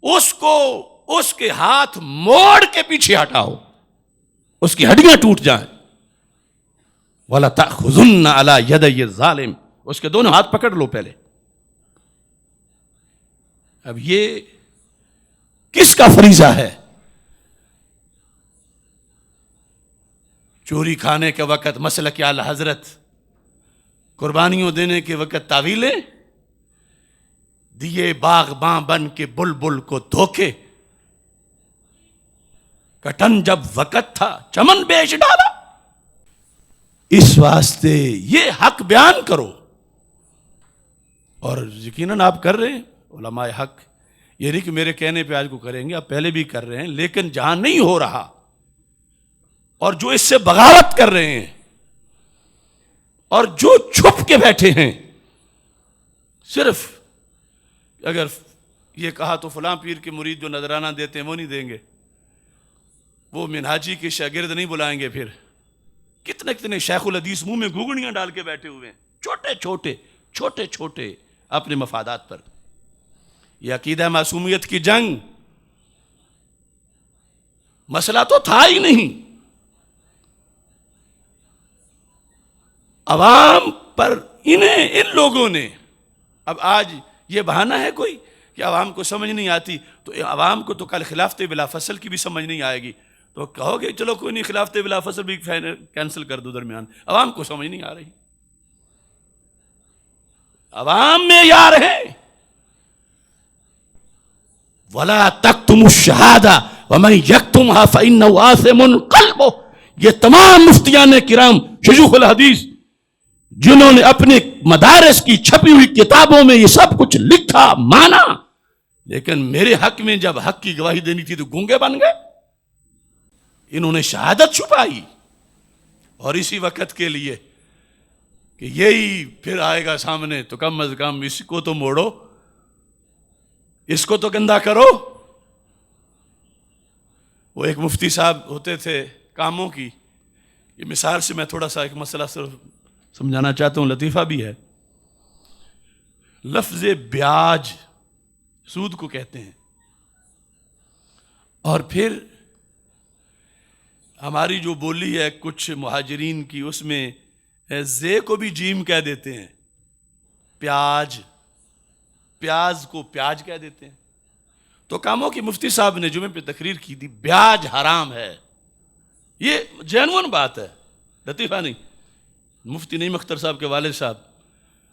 اس کو اس کے ہاتھ موڑ کے پیچھے ہٹاؤ، اس کی ہڈیاں ٹوٹ جائیں. وَلَا تَأْخُذُنَّ عَلَى يَدَيِ الظَّالِمِ، اس کے دونوں ہاتھ پکڑ لو پہلے. اب یہ کس کا فریضہ ہے؟ چوری کھانے کے وقت مسلک اعلی حضرت، قربانیوں دینے کے وقت تعویلیں، دیے باغباں بن کے بلبل کو دھوکے، کٹن جب وقت تھا چمن بیچ ڈالا. اس واسطے یہ حق بیان کرو، اور یقیناً آپ کر رہے ہیں علماء حق. یہ نہیں کہ میرے کہنے پہ آج کو کریں گے، آپ پہلے بھی کر رہے ہیں، لیکن جہاں نہیں ہو رہا اور جو اس سے بغاوت کر رہے ہیں اور جو چھپ کے بیٹھے ہیں، صرف اگر یہ کہا تو فلاں پیر کے مرید جو نذرانہ دیتے ہیں وہ نہیں دیں گے، وہ منہاجی کے شاگرد نہیں بلائیں گے، پھر کتنے کتنے شیخ الحدیث منہ میں گھوگنیاں ڈال کے بیٹھے ہوئے ہیں، چھوٹے چھوٹے اپنے مفادات پر. یہ عقیدہ معصومیت کی جنگ مسئلہ تو تھا ہی نہیں، عوام پر ان لوگوں نے. اب آج یہ بہانہ ہے کوئی کہ عوام کو سمجھ نہیں آتی، تو عوام کو تو کل خلافت بلا فصل کی بھی سمجھ نہیں آئے گی، تو کہو گے چلو کوئی نہیں، خلافت بلا فصل بھی کینسل کر دو درمیان. عوام کو سمجھ نہیں آ رہی، عوام میں یار ہے. وَلَا تَكْتُمُوا الشَّهَادَةَ وَمَنْ يَكْتُمْهَا فَإِنَّهُ آثِمٌ قَلْبُهُ. یہ تمام مفتیان کرام شیوخ الحدیث جنہوں نے اپنے مدارس کی چھپی ہوئی کتابوں میں یہ سب کچھ لکھا مانا، لیکن میرے حق میں جب حق کی گواہی دینی تھی تو گونگے بن گئے. انہوں نے شہادت چھپائی، اور اسی وقت کے لیے کہ یہی پھر آئے گا سامنے، تو کم از کم اس کو تو موڑو، اس کو تو گندا کرو. وہ ایک مفتی صاحب ہوتے تھے کاموں کی، یہ مثال سے میں تھوڑا سا ایک مسئلہ صرف سمجھانا چاہتا ہوں، لطیفہ بھی ہے. لفظ بیاج سود کو کہتے ہیں، اور پھر ہماری جو بولی ہے کچھ مہاجرین کی، اس میں زے کو بھی جیم کہہ دیتے ہیں، پیاز کو پیاج کہہ دیتے ہیں. تو کاموں کی مفتی صاحب نے جمعے پہ تقریر کی تھی، بیاج حرام ہے. یہ جینون بات ہے، لطیفہ نہیں. مفتی نعیم اختر صاحب کے والد صاحب،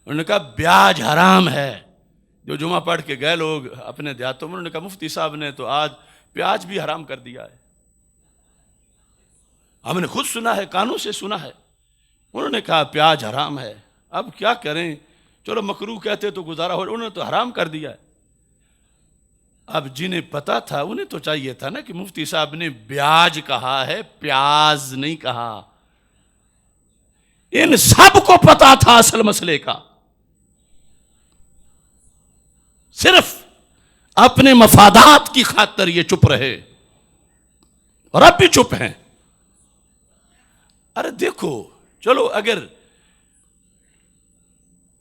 انہوں نے کہا بیاج حرام ہے. جو جمعہ پڑھ کے گئے لوگ اپنے دیہاتوں میں، انہوں نے کہا مفتی صاحب نے تو آج پیاج بھی حرام کر دیا ہے. ہم نے خود سنا ہے، کانوں سے سنا ہے. انہوں نے کہا پیاج حرام ہے، اب کیا کریں، چلو مکروہ کہتے تو گزارا ہو، انہوں نے تو حرام کر دیا ہے. اب جنہیں پتا تھا انہیں تو چاہیے تھا نا کہ مفتی صاحب نے بیاج کہا ہے، پیاز نہیں کہا. ان سب کو پتا تھا اصل مسئلے کا، صرف اپنے مفادات کی خاطر یہ چپ رہے، اور اب بھی چپ ہیں. ارے دیکھو چلو اگر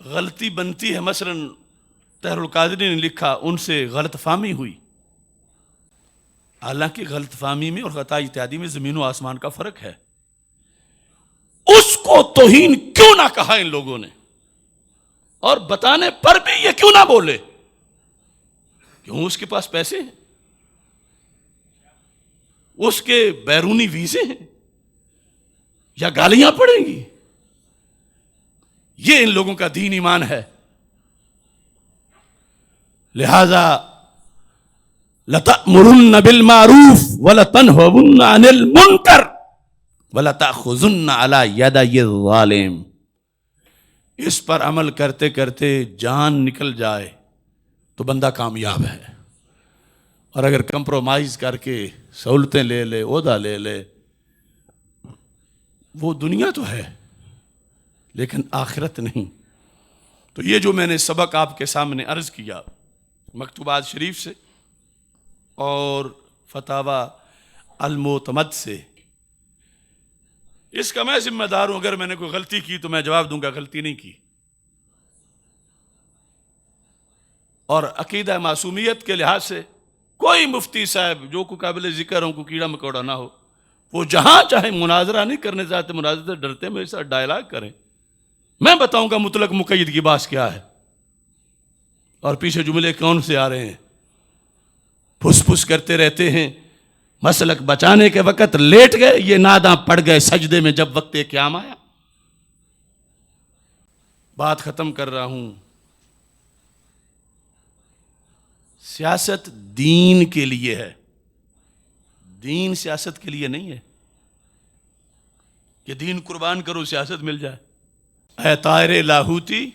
غلطی بنتی ہے، مثلا طاہر القادری نے لکھا ان سے غلط فہمی ہوئی، حالانکہ غلط فہمی میں اور خطا اجتہادی میں زمین و آسمان کا فرق ہے، اس کو توہین کیوں نہ کہا ان لوگوں نے؟ اور بتانے پر بھی یہ کیوں نہ بولے؟ کیوں؟ اس کے پاس پیسے ہیں، اس کے بیرونی ویزے ہیں، یا گالیاں پڑیں گی؟ یہ ان لوگوں کا دین ایمان ہے۔ لہذا لَتَأْمُرُنَّ بِالْمَعْرُوفِ وَلَتَنْهُونَ عَنِ الْمُنْكَرِ وَلَتَأْخُذُنَّ عَلَى يَدَيِ الظَّالِمِ، اس پر عمل کرتے کرتے جان نکل جائے تو بندہ کامیاب ہے، اور اگر کمپرومائز کر کے سہولتیں لے لے، عہدہ لے لے، وہ دنیا تو ہے لیکن آخرت نہیں۔ تو یہ جو میں نے سبق آپ کے سامنے عرض کیا مکتوبات شریف سے اور فتاوی المعتمد سے، اس کا میں ذمہ دار ہوں۔ اگر میں نے کوئی غلطی کی تو میں جواب دوں گا غلطی نہیں کی، اور عقیدہ معصومیت کے لحاظ سے کوئی مفتی صاحب جو کو قابل ذکر ہو، کو کیڑا مکوڑا نہ ہو، وہ جہاں چاہے مناظرہ نہیں کرنے چاہتے، مناظرہ سے ڈرتے، میرے ساتھ ڈائلاگ کریں، میں بتاؤں گا مطلق مقید کی بات کیا ہے، اور پیچھے جملے کون سے آ رہے ہیں، پھس پھس کرتے رہتے ہیں، مسلک بچانے کے وقت لیٹ گئے، یہ ناداں پڑ گئے سجدے میں جب وقت قیام آیا۔ بات ختم کر رہا ہوں۔ سیاست دین کے لیے ہے، دین سیاست کے لیے نہیں ہے کہ دین قربان کرو سیاست مل جائے۔ اے طائر لاہوتی،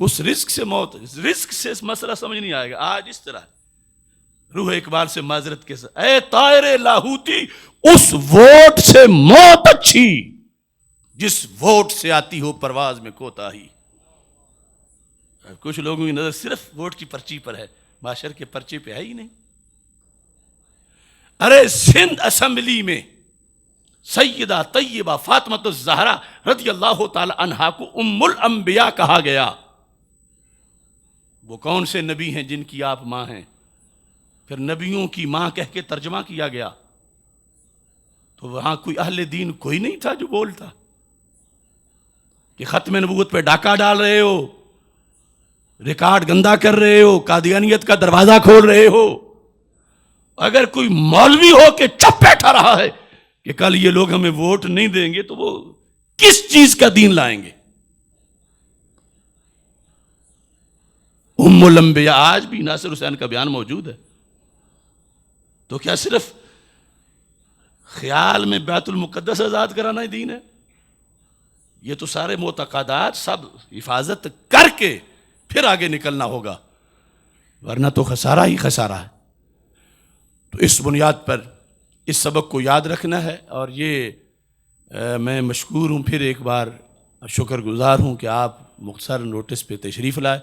اس رزق سے موت، رزق سے اس مسئلہ سمجھ نہیں آئے گا آج اس طرح، روح اقبال سے معذرت کے ساتھ، اے طائر لاہوتی، اس ووٹ سے موت اچھی جس ووٹ سے آتی ہو پرواز میں کوتاہی۔ کچھ لوگوں کی نظر صرف ووٹ کی پرچی پر ہے، معاشر کے پرچے پہ ہے ہی نہیں۔ ارے سندھ اسمبلی میں سیدہ طیبہ فاطمۃ الزہرا رضی اللہ تعالی عنہا کو ام الانبیاء کہا گیا۔ وہ کون سے نبی ہیں جن کی آپ ماں ہیں؟ پھر نبیوں کی ماں کہہ کے ترجمہ کیا گیا، تو وہاں کوئی اہل دین کوئی نہیں تھا جو بولتا کہ ختم نبوت پہ ڈاکہ ڈال رہے ہو، ریکارڈ گندا کر رہے ہو، قادیانیت کا دروازہ کھول رہے ہو۔ اگر کوئی مولوی ہو کے چپ بیٹھا رہا ہے کہ کل یہ لوگ ہمیں ووٹ نہیں دیں گے، تو وہ کس چیز کا دین لائیں گے؟ ام الانبیاء آج بھی ناصر حسین کا بیان موجود ہے، تو کیا صرف خیال میں بیت المقدس آزاد کرانا ہی دین ہے؟ یہ تو سارے معتقدات سب حفاظت کر کے پھر آگے نکلنا ہوگا، ورنہ تو خسارہ ہی خسارہ ہے۔ تو اس بنیاد پر اس سبق کو یاد رکھنا ہے، اور یہ میں مشکور ہوں، پھر ایک بار شکر گزار ہوں کہ آپ مختصر نوٹس پہ تشریف لائے۔